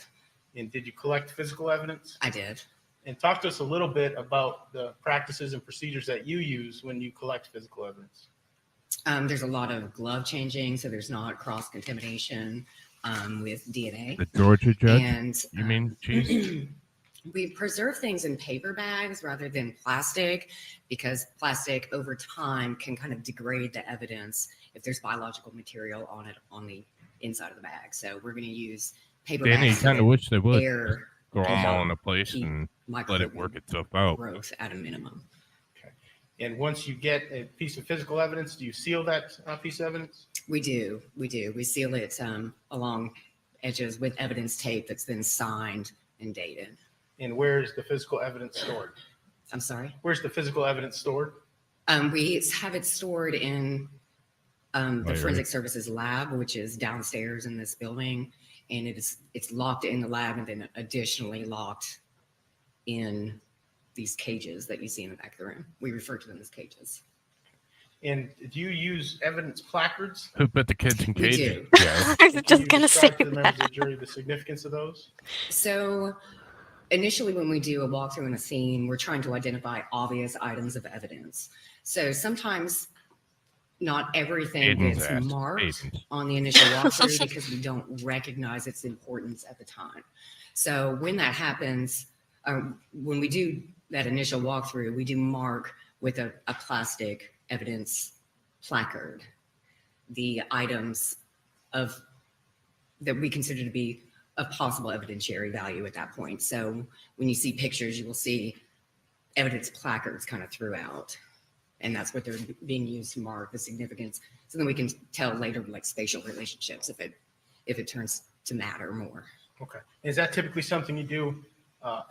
And did you collect physical evidence? I did. And talk to us a little bit about the practices and procedures that you use when you collect physical evidence. There's a lot of glove changing, so there's not cross contamination with DNA. The Georgia judge? And You mean cheese? we preserve things in paper bags rather than plastic, because plastic over time can kind of degrade the evidence if there's biological material on it on the inside of the bag. So we're going to use paper Danny, bags. kind of wish they would Air throw can them all help in a place keep and let it work microbial itself out. growth at a minimum. And once you get a piece of physical evidence, do you seal that piece of evidence? We do. We seal it along edges with evidence tape that's been signed and dated. And where's the physical evidence stored? I'm sorry? Where's the physical evidence stored? We have it stored in the you're Forensic Services lab, which is downstairs in this building. And it's locked in the lab and then additionally locked in these cages that you see in the back of the room. We refer to them as cages. And do you use evidence placards? Who put the kids in We cages? do. Yeah. I was Can just you going to say describe to the members of that. the jury the significance of those? So initially when we do a walkthrough in a scene, we're trying to identify obvious items of evidence. So sometimes not everything Aiden's gets ass. marked Aiden's. on the initial walkthrough because we don't recognize its importance at the time. So when that happens, when we do that initial walkthrough, we do mark with a plastic evidence placard the items of that we consider to be of possible evidentiary value at that point. So when you see pictures, you will see evidence placards kind of throughout, and that's what they're being used to mark the significance. So then we can tell later, like spatial relationships, if it turns to matter more. Okay. Is that typically something you do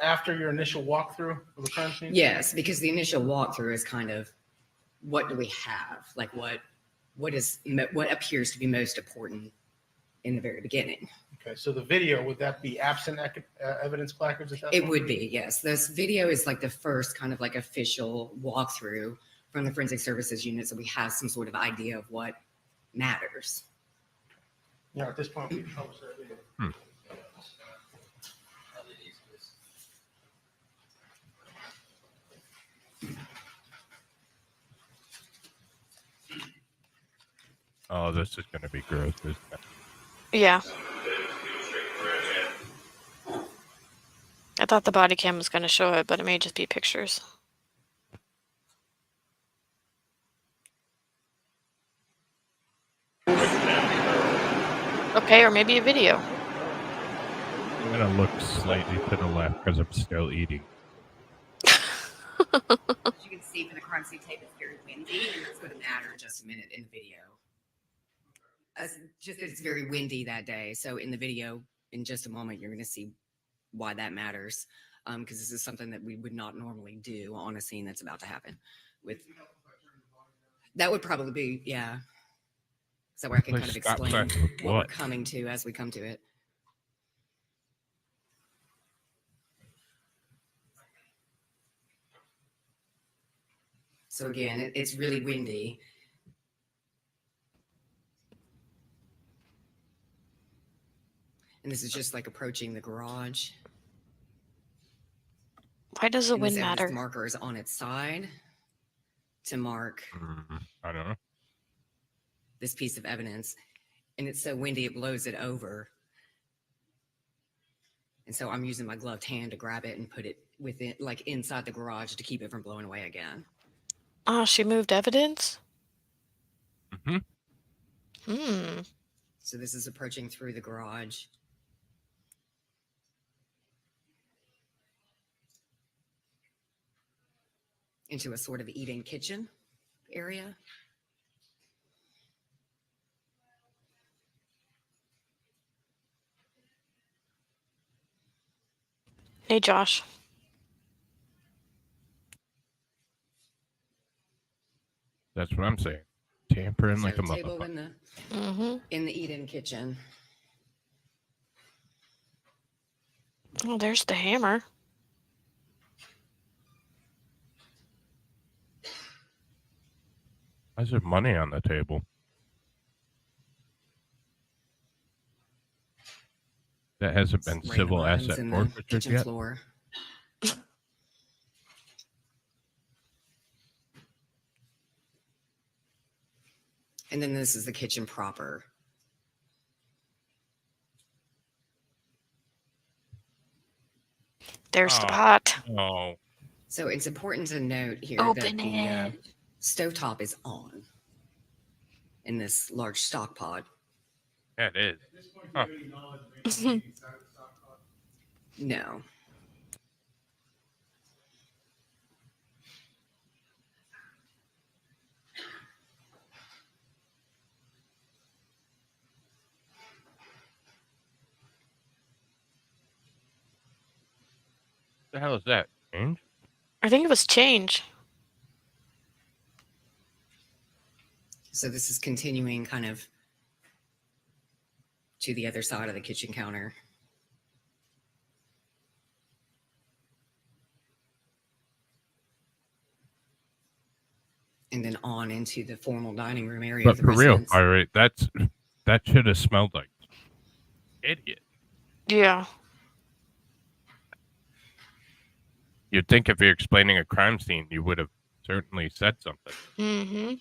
after your initial walkthrough of the crime scene? Yes, because the initial walkthrough is kind of what do we have, like what appears to be most important in the very beginning. Okay, so the video, would that be absent evidence placards at that It point? would be, yes. This video is like the first kind of like official walkthrough from the forensic services unit, so we have some sort of idea of what matters. Yeah, at this point, we can publish that video. Oh, this is going to be gross, isn't it? Yeah. I thought the body cam was going to show it, but it may just be pictures. Okay, or maybe a video. I'm going to look slightly to the left because I'm still eating. As you can see from the crime scene tape, it's very windy, and that's going to matter in just a minute in the video. It's very windy that day, so in the video, in just a moment, you're going to see why that matters, because this is something that we would not normally do on a scene that's about to happen. That would probably be, yeah. So where I can kind of explain what we're coming to as we come to it. So again, it's really windy. And this is just like approaching the garage. Why does the wind matter? This marker is on its side to mark. I don't know. This piece of evidence, and it's so windy it blows it over. And so I'm using my gloved hand to grab it and put it within, like inside the garage, to keep it from blowing away again. Oh, she moved evidence? Mm-hmm. So this is approaching through the garage. Into a sort of eat-in kitchen area. Hey, Josh. That's what I'm saying. Tampering like a Table motherfucker. in the eat-in kitchen. Oh, there's the hammer. Why is there money on the table? That hasn't been civil asset forfeited yet. Floor. And then this is the kitchen proper. There's the pot. Oh. So it's important to note here Open that the stovetop is on in this large stock pot. Yeah, it is. Huh. No. The hell is that? Change? I think it was change. So this is continuing kind of to the other side of the kitchen counter. And then on into the formal dining room area. But of the for real, residence. all right, that should have smelled like idiot. Yeah. You'd think if you're explaining a crime scene, you would have certainly said something. Mm-hmm.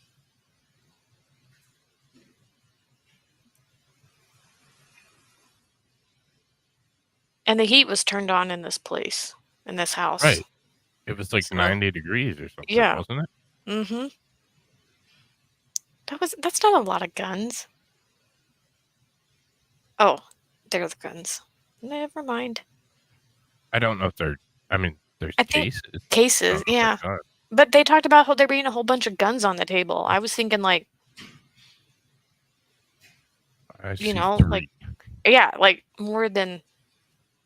And the heat was turned on in this place, in this house. Right. It was like So- 90 degrees or something, Yeah. wasn't it? Mm-hmm. That's not a lot of guns. Oh, they're the guns. Never mind. I don't know if they're. I mean, there's I think cases. I cases, don't know if they're yeah. guns. But they talked about how there being a whole bunch of guns on the table. I was thinking like, I you see know, 3. like, yeah, like more than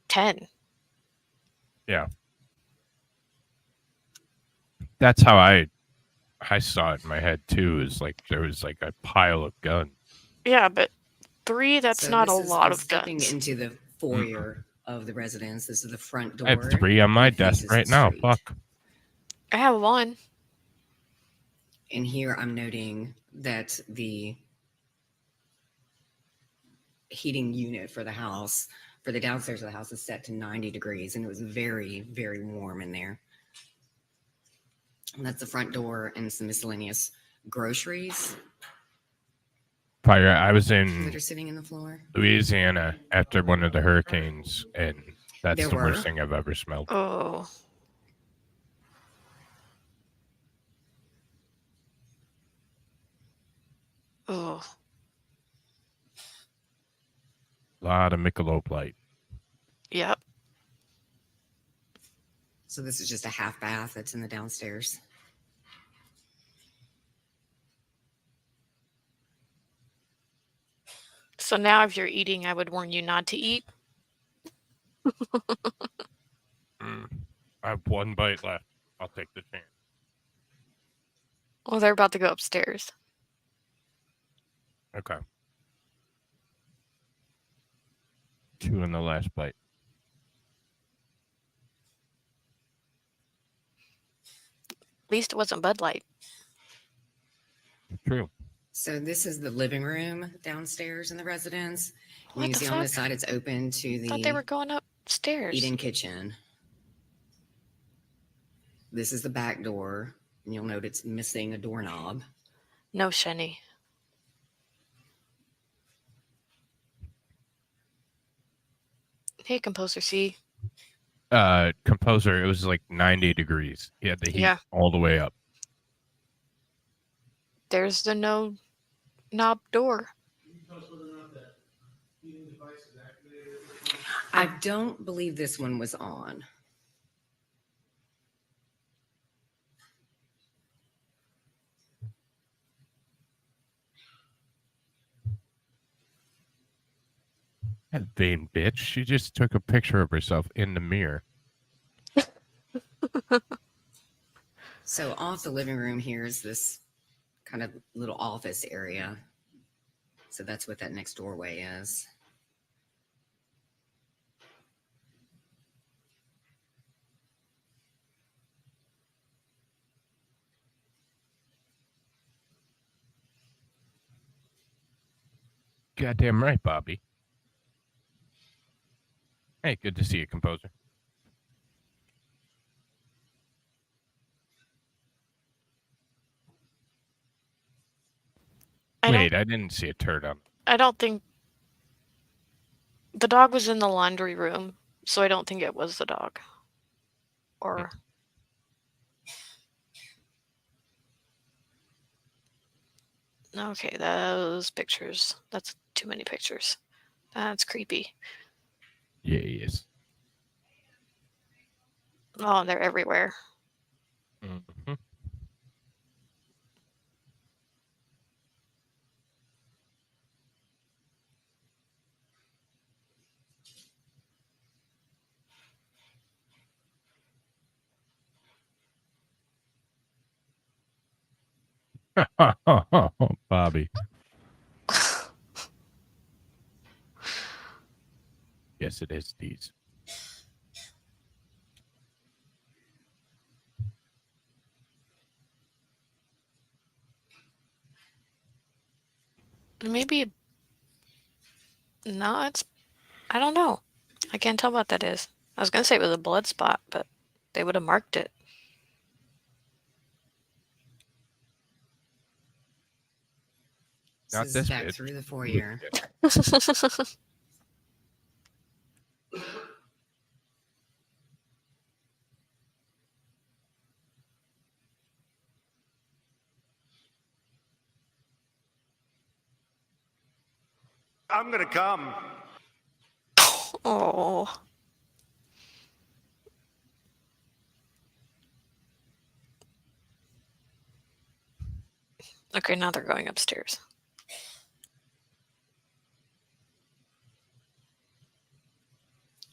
10. Yeah. That's how I saw it in my head too. Is like there was like a pile of guns. Yeah, but 3, that's So not a this is lot I'm of stepping guns. into the foyer of the residence. This is the front door. I have 3 on my and it desk faces right the now. street. Fuck. I have 1. And here I'm noting that the heating unit for the house, for the downstairs of the house, is set to 90 degrees. And it was very, very warm in there. And that's the front door and some miscellaneous groceries Fire. I was that in are sitting in the floor. Louisiana after one of the hurricanes, and that's There the worst were? thing I've ever smelled. Oh. Oh. A lot of Michelob Light. Yep. So this is just a half bath that's in the downstairs. So now if you're eating, I would warn you not to eat. I have 1 bite left. I'll take the chance. Well, they're about to go upstairs. Okay. 2 in the last bite. At least it wasn't Bud Light. True. So this is the living room downstairs in the residence. And What you can the see on the fuck? side it's open to I the thought they were going upstairs. eat-in kitchen. This is the back door, and you'll note it's missing a doorknob. No, Shenny. Hey, Composer C. Composer, it was like 90 degrees. He had the heat Yeah. all the way up. There's the no knob door. I don't believe this one was on. That vain bitch. She just took a picture of herself in the mirror. So off the living room here is this kind of little office area. So that's what that next doorway is. Goddamn right, Bobby. Hey, good to see you, Composer. Wait, I didn't see a turd on. I don't think the dog was in the laundry room, so I don't think it was the dog. Or okay, those pictures. That's too many pictures. That's creepy. Yes. Oh, they're everywhere. Mm-hmm. Bobby. Yes, it is these. Maybe. No, it's. I don't know. I can't tell what that is. I was gonna say it was a blood spot, but they would have marked it. Not This this is back bitch. through the foyer. I'm gonna come. Oh. Okay, now they're going upstairs.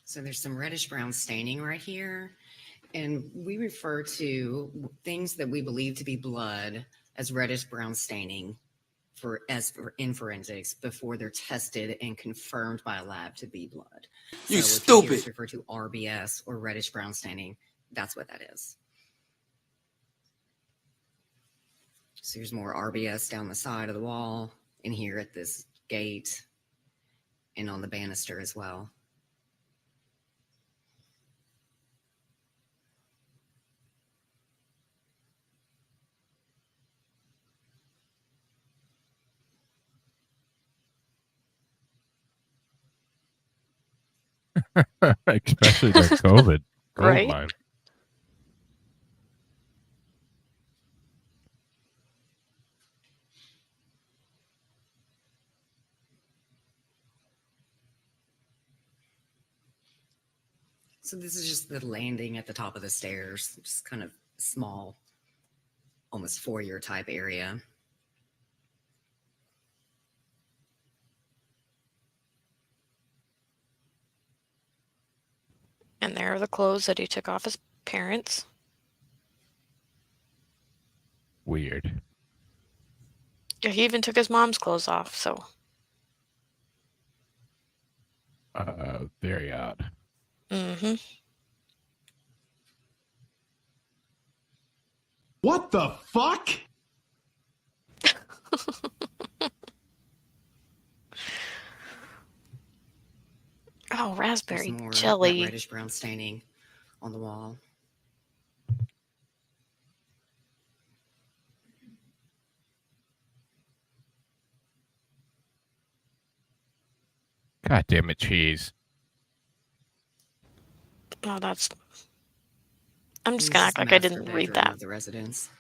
So there's some reddish brown staining right here. And we refer to things that we believe to be blood as reddish brown staining in forensics before they're tested and confirmed by a lab to be blood. You so stupid. If you hear us refer to RBS or reddish brown staining, that's what that is. So here's more RBS down the side of the wall, and here at this gate, and on the banister as well. Especially the COVID gold Right? mine. So this is just the landing at the top of the stairs, just kind of small, almost foyer type area. And there are the clothes that he took off his parents. Weird. Yeah, he even took his mom's clothes off, so. Very odd. Mm-hmm. What the fuck? Oh, raspberry There's more jelly. reddish brown staining on the wall. God damn it, cheese. Oh, that's. I'm just This gonna is act the like I master didn't read bedroom that. of the residence.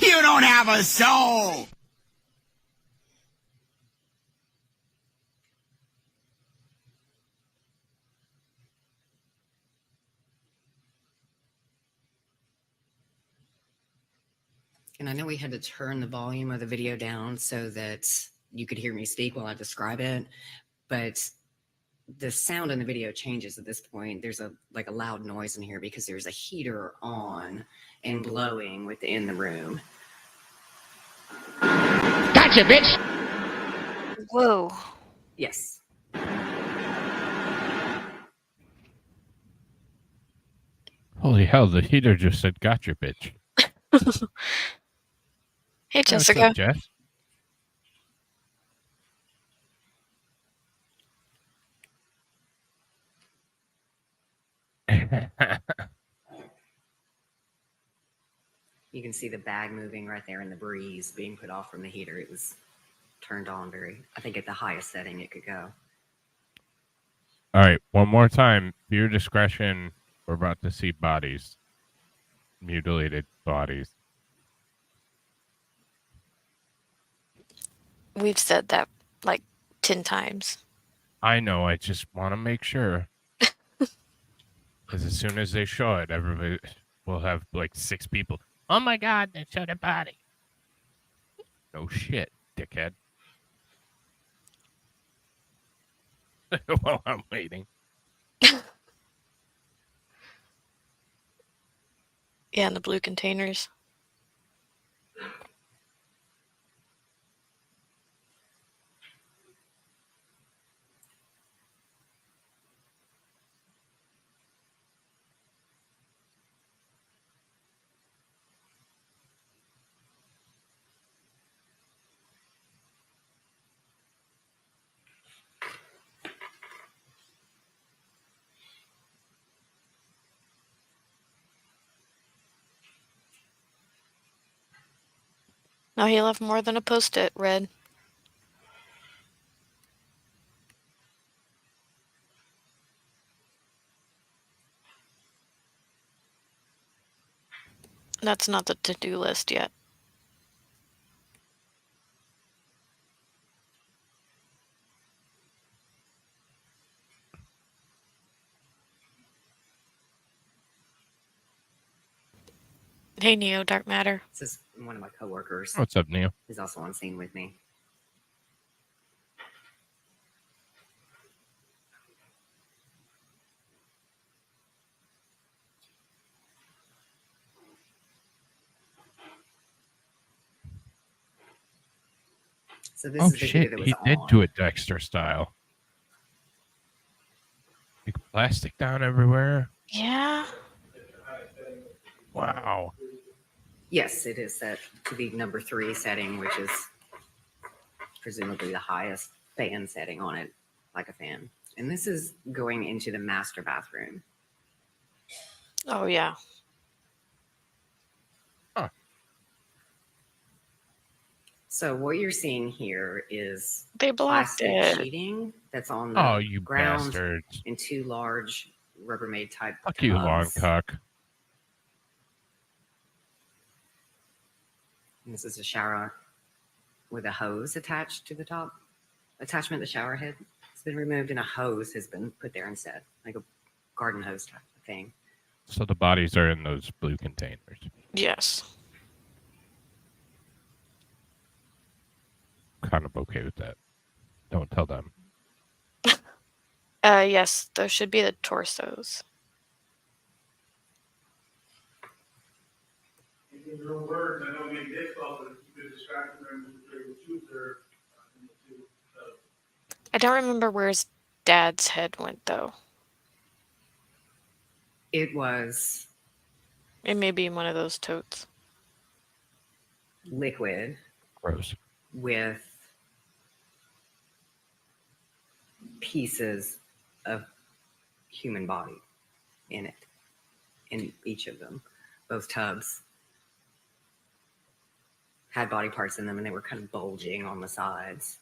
You don't have a soul! And I know we had to turn the volume of the video down so that you could hear me speak while I describe it, but the sound in the video changes at this point. There's a loud noise in here because there's a heater on and blowing within the room. Gotcha, bitch! Whoa. Yes. Holy hell, the heater just said, gotcha, bitch. Hey, What's Jessica. up, Jess? You can see the bag moving right there in the breeze being put off from the heater. It was turned on I think at the highest setting it could go. All right, one more time. For your discretion, we're about to see bodies. Mutilated bodies. We've said that like 10 times. I know, I just want to make sure. Because as soon as they show it, everybody will have like 6 people. Oh my God, they showed a body. No shit, dickhead. While I'm waiting. Yeah, in the blue containers. No, he left more than a post-it, Red. That's not the to-do list yet. Hey, Neo, Dark Matter. This is one of my coworkers. What's up, Neo? Who's also on scene with me. So this Oh is the heater shit, that was he did on. do it Dexter style. Big plastic down everywhere. Yeah. Wow. Yes, it is set to the number 3 setting, which is presumably the highest fan setting on it, like a fan. And this is going into the master bathroom. Oh, yeah. Huh. So what you're seeing here is They blocked plastic it. sheeting that's on the Oh, you ground bastards. in 2 large Rubbermaid type Fuck you, long tubs. cock. And this is a shower with a hose attached to the top attachment. The shower head has been removed and a hose has been put there instead, like a garden hose type of thing. So the bodies are in those blue containers. Yes. Kind of okay with that. Don't tell them. Yes, those should be the torsos. In your own words, I know it may be difficult, but you could describe to them what they would choose there. I don't remember where his dad's head went, though. It was It may be in one of those totes. liquid Gross. with pieces of human body in it, in each of them. Both tubs had body parts in them and they were kind of bulging on the sides.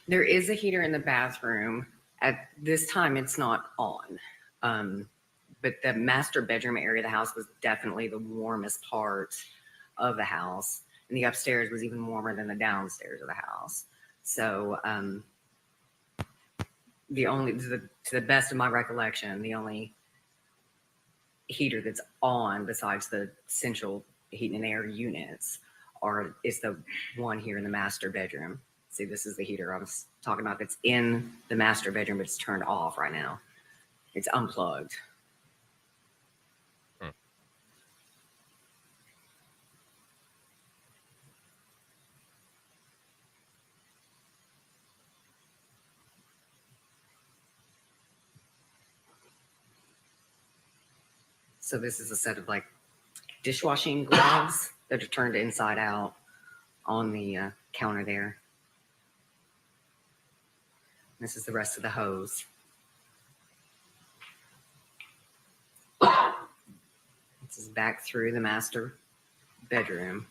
There is a heater in the bathroom. At this time, it's not on. But the master bedroom area of the house was definitely the warmest part of the house. And the upstairs was even warmer than the downstairs of the house. So to the best of my recollection, the only heater that's on besides the central heat and air units is the one here in the master bedroom. See, this is the heater I was talking about that's in the master bedroom, but it's turned off right now. It's unplugged. So this is a set of like dishwashing gloves that are turned inside out on the counter there. This is the rest of the hose. This is back through the master bedroom.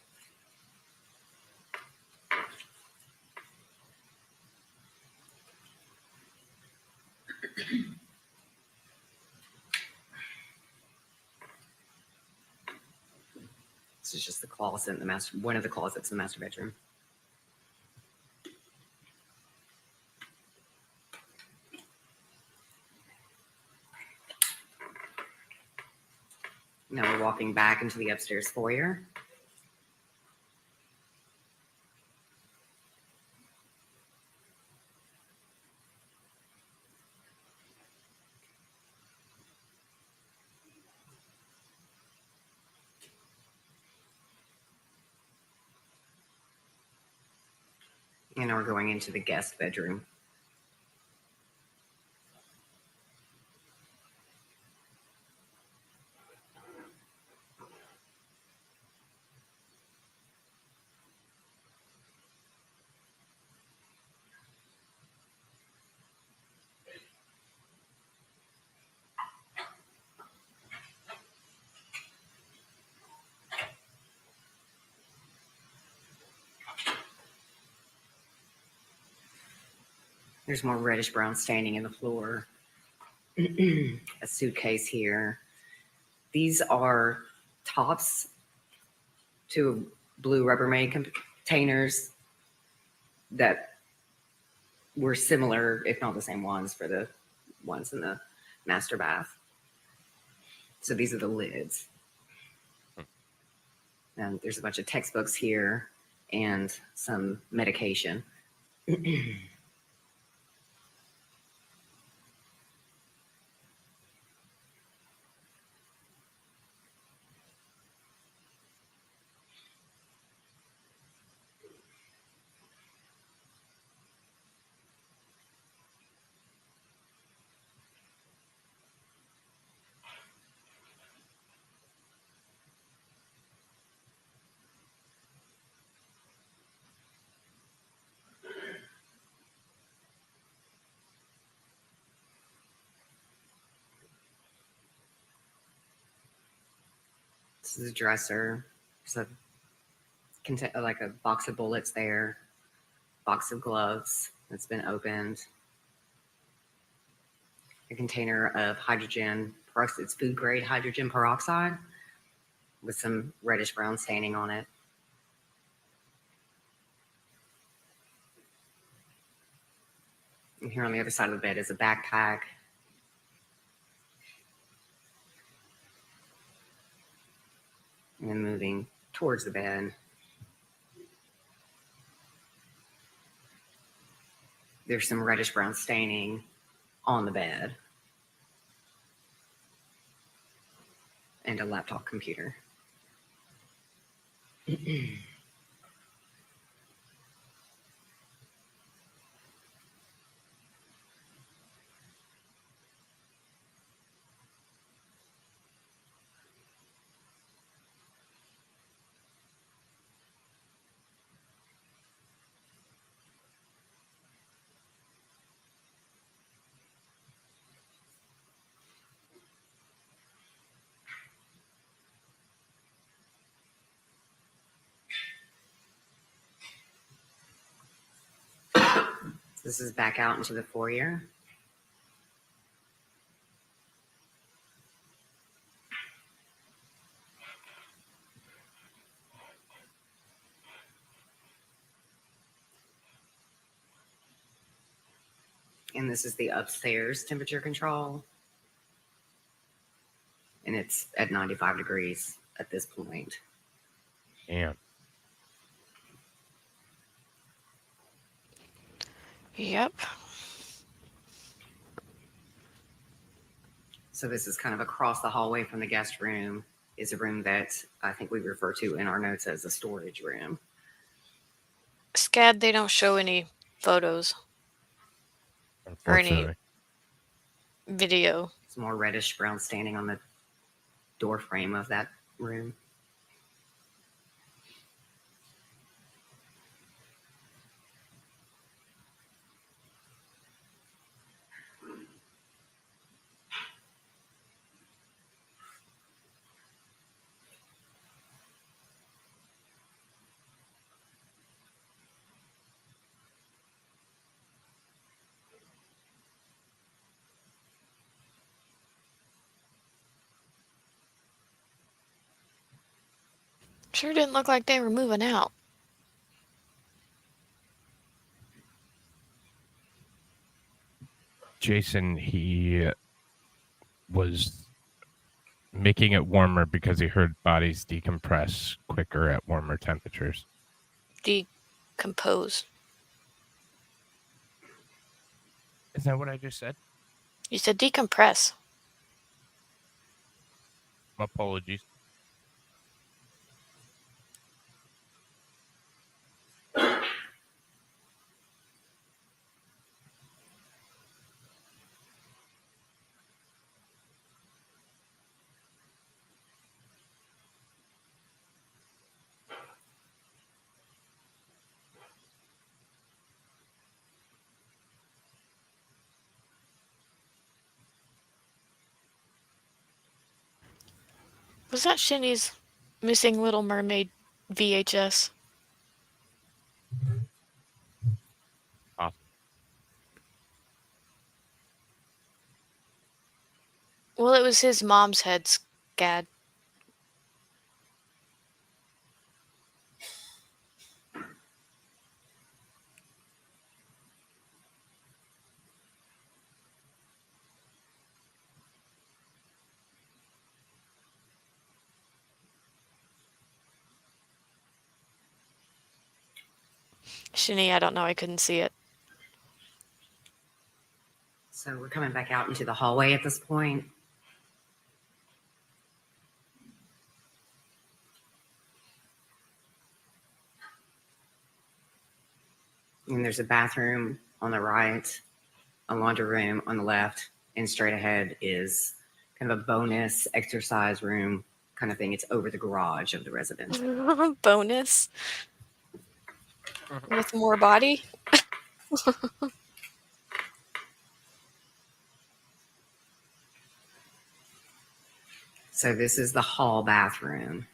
This is just the closet in the one of the closets in the master bedroom. Now we're walking back into the upstairs foyer. And now we're going into the guest bedroom. There's more reddish brown staining in the floor. A suitcase here. These are tops to blue Rubbermaid containers that were similar, if not the same ones, for the ones in the master bath. So these are the lids. And there's a bunch of textbooks here and some medication. This is a dresser. There's like a box of bullets there, box of gloves that's been opened, a container of hydrogen peroxide. It's food grade hydrogen peroxide with some reddish brown staining on it. And here on the other side of the bed is a backpack. And then moving towards the bed, there's some reddish brown staining on the bed and a laptop computer. This is back out into the foyer. And this is the upstairs temperature control. And it's at 95 degrees at this point. Damn. Yep. So this is kind of across the hallway from the guest room is a room that I think we refer to in our notes as a storage room. SCAD, they don't show any photos or any video. Some more reddish brown staining on the door frame of that room. Sure didn't look like they were moving out. Jason, he was making it warmer because he heard bodies decompress quicker at warmer temperatures. Decompose. Is that what I just said? You said decompress. My apologies. Was that Shinny's Missing Little Mermaid VHS? Awesome. Well, it was his mom's head, Scad. Shinny, I don't know. I couldn't see it. So we're coming back out into the hallway at this point. And there's a bathroom on the right, a laundry room on the left, and straight ahead is kind of a bonus exercise room kind of thing. It's over the garage of the residence. Bonus. With more body. So this is the hall bathroom.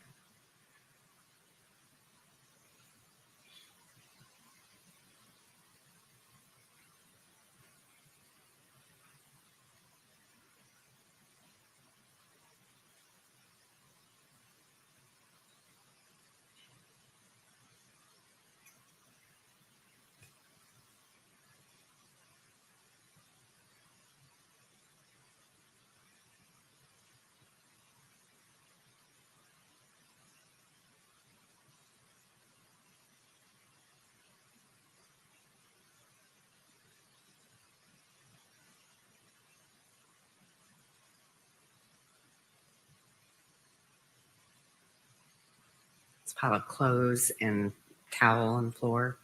It's a pile of clothes and towel on the floor.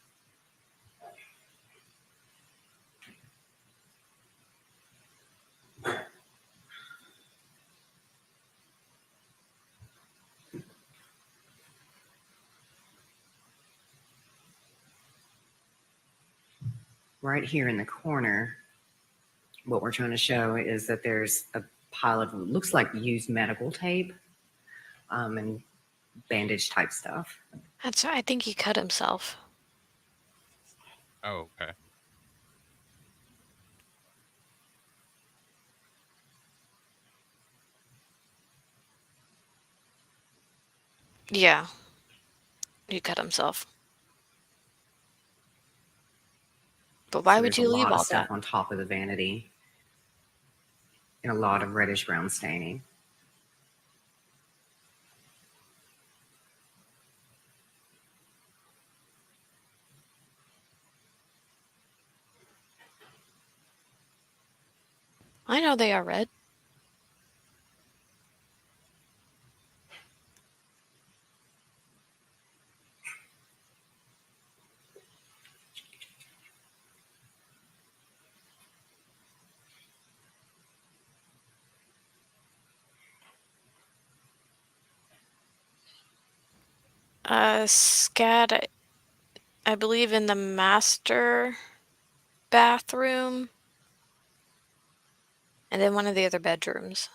Right here in the corner, what we're trying to show is that there's a pile of, looks like used medical tape and bandage type stuff. That's right. I think he cut himself. Oh, okay. Yeah. He cut himself. But why So would there's you a leave lot of all stuff that? on top of the vanity and a lot of reddish brown staining. I know they are red. Scad, I believe in the master bathroom. And then one of the other bedrooms.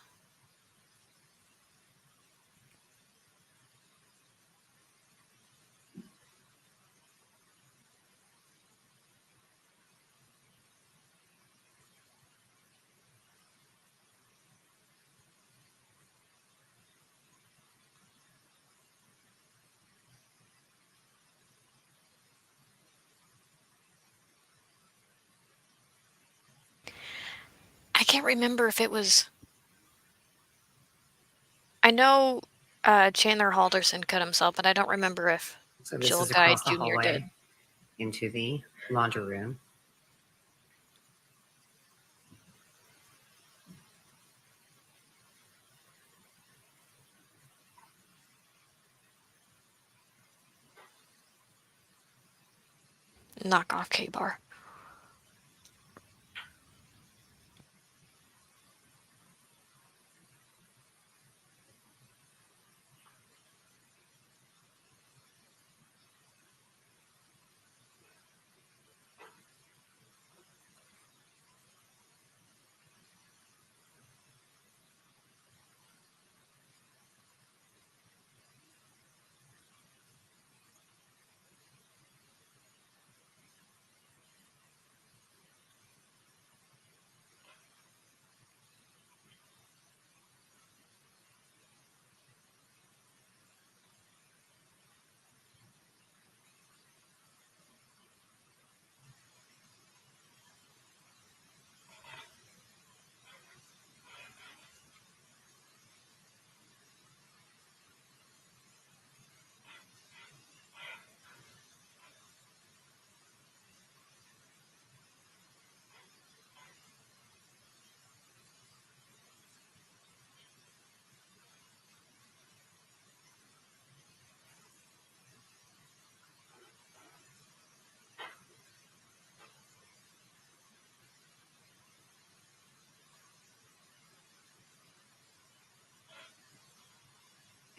I can't remember if it was. I know Chandler Halderson cut himself, but I don't remember if So this Joel is Guy across the Jr. hallway did. into the laundry room. Knock off K-Bar.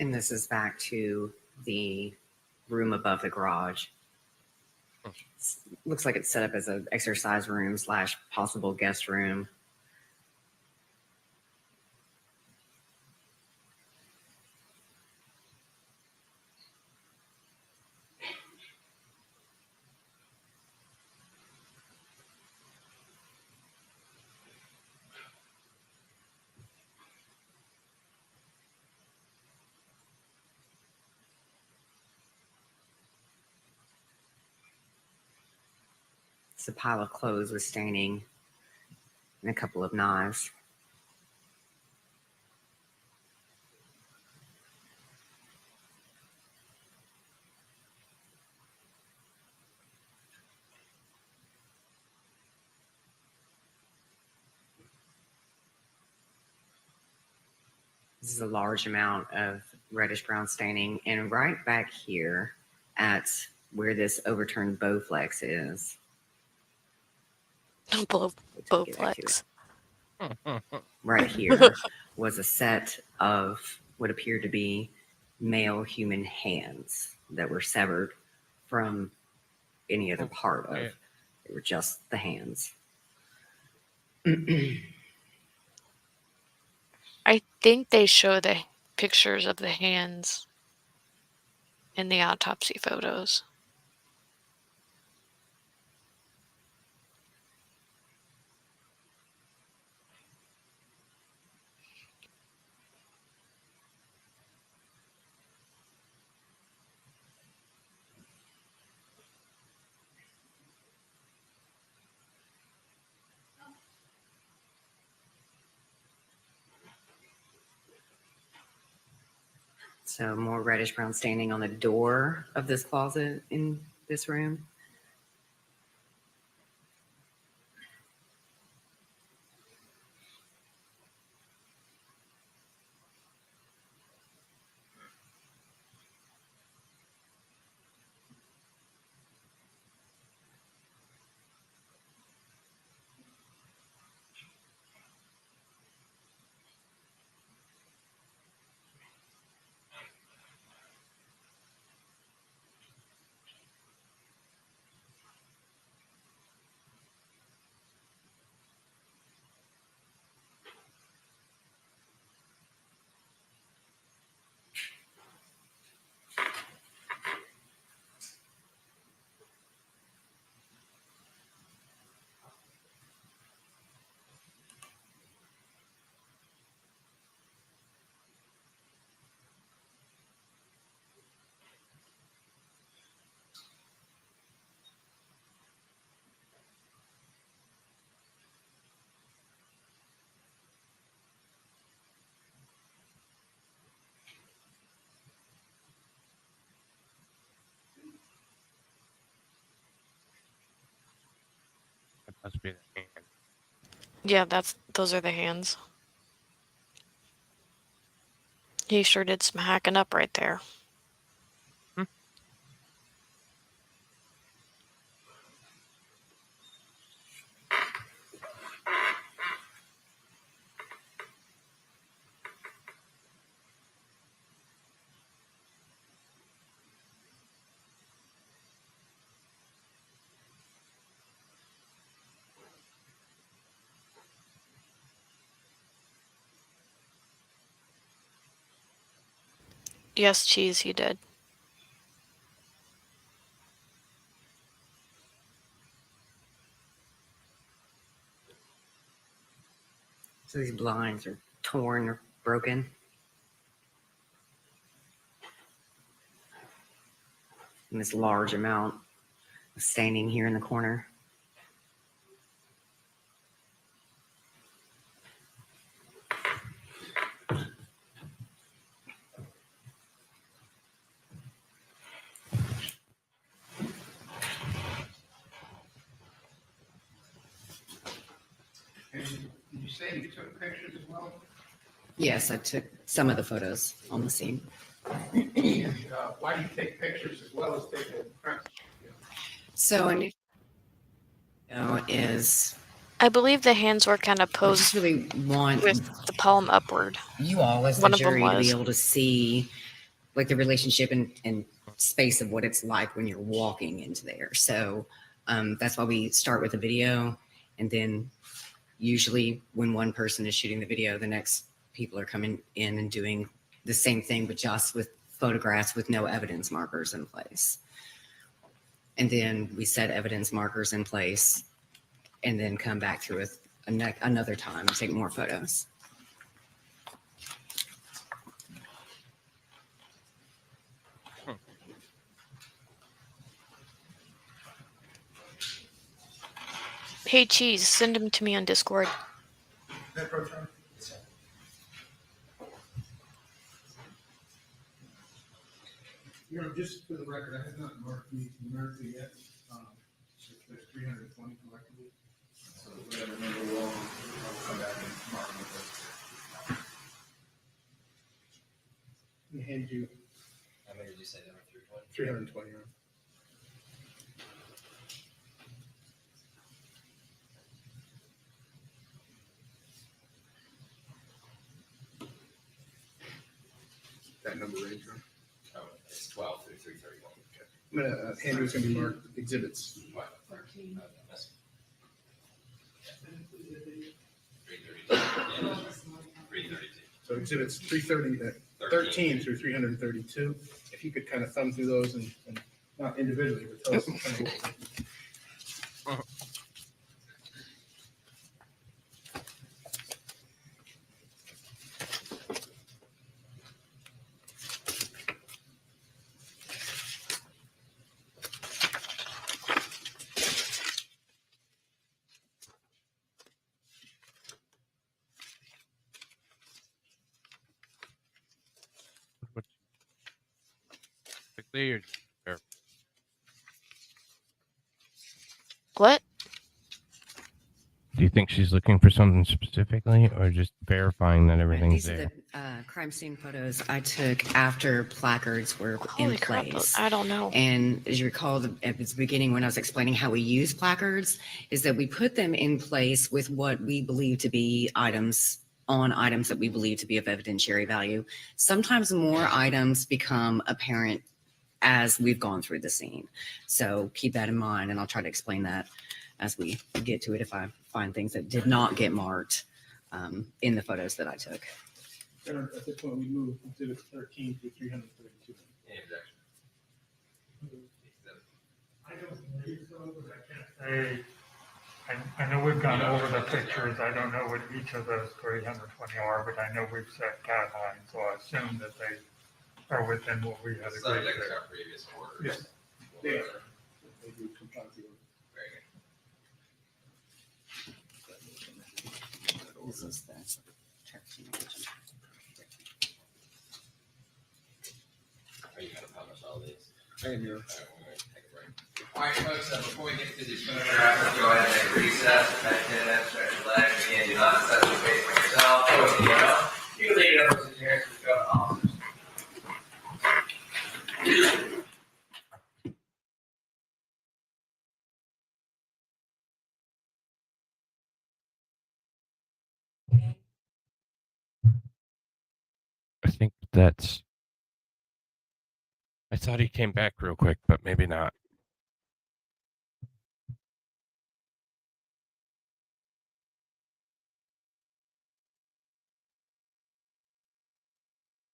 And this is back to the room above the garage. Looks like it's set up as an exercise room / possible guest room. It's a pile of clothes with staining and a couple of knives. This is a large amount of reddish brown staining. And right back here at where this overturned Bowflex is. Bowflex. Right here was a set of what appeared to be male human hands that were severed from any other part of. They were just the hands. I think they show the pictures of the hands in the autopsy photos. So more reddish brown staining on the door of this closet in this room. That must be the hand. Yeah, those are the hands. He sure did some hacking up right there. Yes, cheese, he did. So these blinds are torn or broken. And this large amount of staining here in the corner. And you say you took pictures as well? Yes, I took some of the photos on the scene. And, why do you take pictures as well as take a print? So initially, is I believe the hands were kind of I posed just really want with the palm upward. you all as the One of them jury to be was. able to see like the relationship and space of what it's like when you're walking into there. So that's why we start with a video, and then usually when one person is shooting the video, the next people are coming in and doing the same thing, but just with photographs with no evidence markers in place. And then we set evidence markers in place and then come back through with another time and take more photos. Hey, Cheese, send them to me on Discord. You know, just for the record, I have not marked the numerical yet. There's 320 collectively. So whatever number will, I'll come back and mark them. Let me hand you. How many did you say there were? 320. That number range, right? Oh, it's 12 through 331. Okay. I'm gonna hand you what's gonna be marked exhibits. What? 13. So exhibits 13 through 332. If you could kind of thumb through those and not individually, but tell us kind of what. What? Do you think she's looking for something specifically, or just verifying that everything's These are there? the crime scene photos I took after placards were in crap, place. I don't know. And as you recall at the beginning when I was explaining how we use placards, is that we put them in place with what we believe to be items that we believe to be of evidentiary value. Sometimes more items become apparent as we've gone through the scene. So keep that in mind, and I'll try to explain that as we get to it if I find things that did not get marked in the photos that I took. And at this point, we move exhibits 13 through 332. Any objection? I don't believe so, but I can't say. I know we've gone over the pictures. I don't know what each of those 320 are, but I know we've set guidelines, so I assume that they are within what we had agreed Subject to to. our previous orders. Yes. They are. They do comply with the order. Very good. This is the Are you going to publish all these? I am here. All right, folks, before we get to these photographs, let's go ahead and make a recess. 10 minutes, stretch your legs. Again, do not set the space for yourself. You can leave it up to the chairs to go to officers. I think that's. I thought he came back real quick, but maybe not.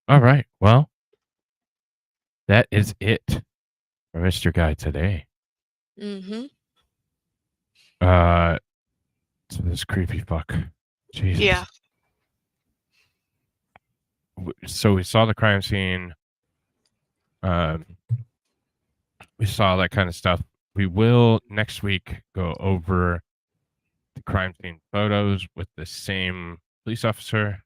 All right. Well, that is it for Mr. Guy today. Mm-hmm. So this creepy fuck. Jesus. Yeah. So we saw the crime scene. We saw that kind of stuff. We will next week go over the crime scene photos with the same police officer.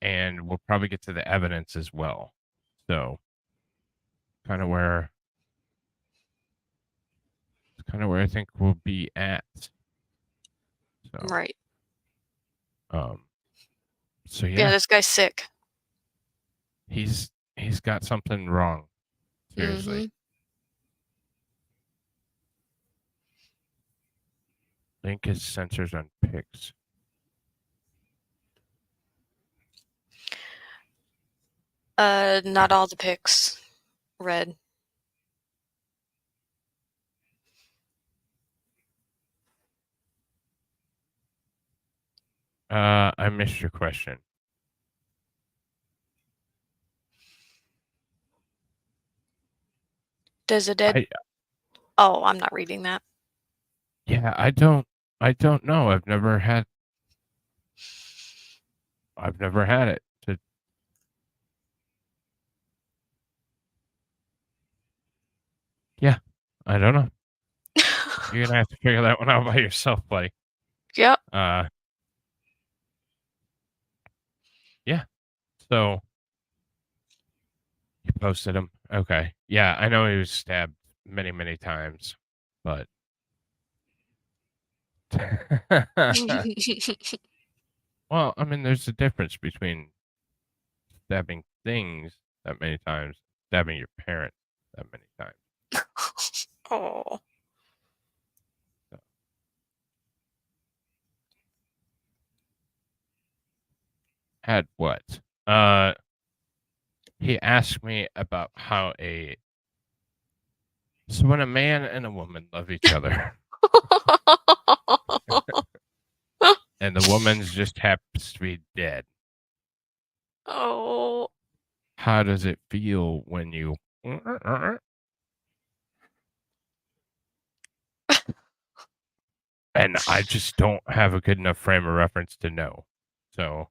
And we'll probably get to the evidence as well. So kind of where I think we'll be at. So, Right. So Yeah, this guy's sick. He's got something wrong. Seriously. Link his sensors on pics. Not all the pics read. I missed your question. Does a dead? Oh, I'm not reading that. Yeah, I don't know. I've never had it. Yeah, I don't know. You're gonna have to figure that one out by yourself, buddy. Yep. Yeah. So you posted him. Okay. Yeah, I know he was stabbed many, many times, but well, I mean, there's a difference between stabbing things that many times, stabbing your parents that many times. Oh. Had what? He asked me about how so when a man and a woman love each other, and the woman's just happens to be dead. Oh. How does it feel when you? And I just don't have a good enough frame of reference to know. So,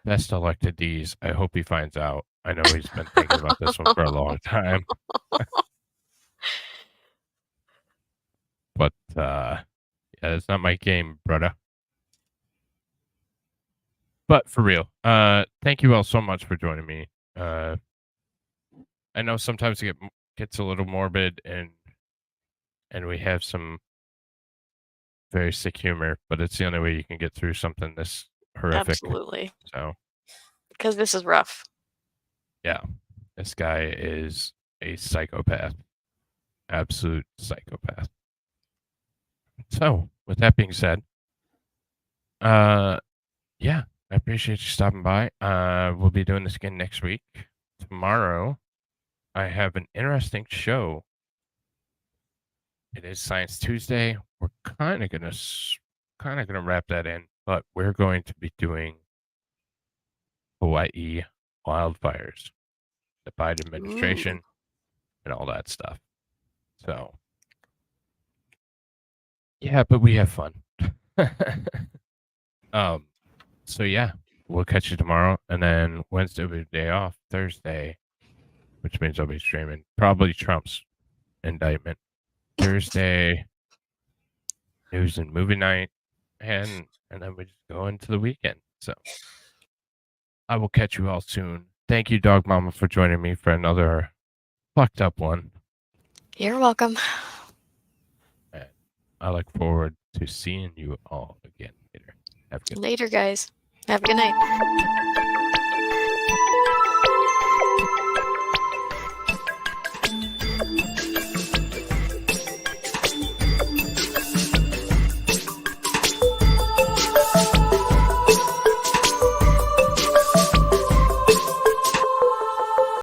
best of luck to Deez. I hope he finds out. I know he's been thinking about this one for a long time. But, yeah, it's not my game, brother. But for real, thank you all so much for joining me. I know sometimes it gets a little morbid and we have some very sick humor, but it's the only way you can get through something this horrific. Absolutely. So, because this is rough. Yeah, this guy is a psychopath, absolute psychopath. So, with that being said, yeah, I appreciate you stopping by. We'll be doing this again next week. Tomorrow, I have an interesting show. It is Science Tuesday. We're kind of gonna wrap that in, but we're going to be doing Hawaii wildfires, the Biden administration, and all that stuff. So, yeah, but we have fun. So yeah, we'll catch you tomorrow, and then Wednesday will be the day off. Thursday, which means I'll be streaming probably Trump's indictment. Thursday, news and movie night, and then we just go into the weekend. So I will catch you all soon. Thank you, Dog Momma, for joining me for another fucked up one. You're welcome. And I look forward to seeing you all again later. Have a good Later, guys. Have a good night.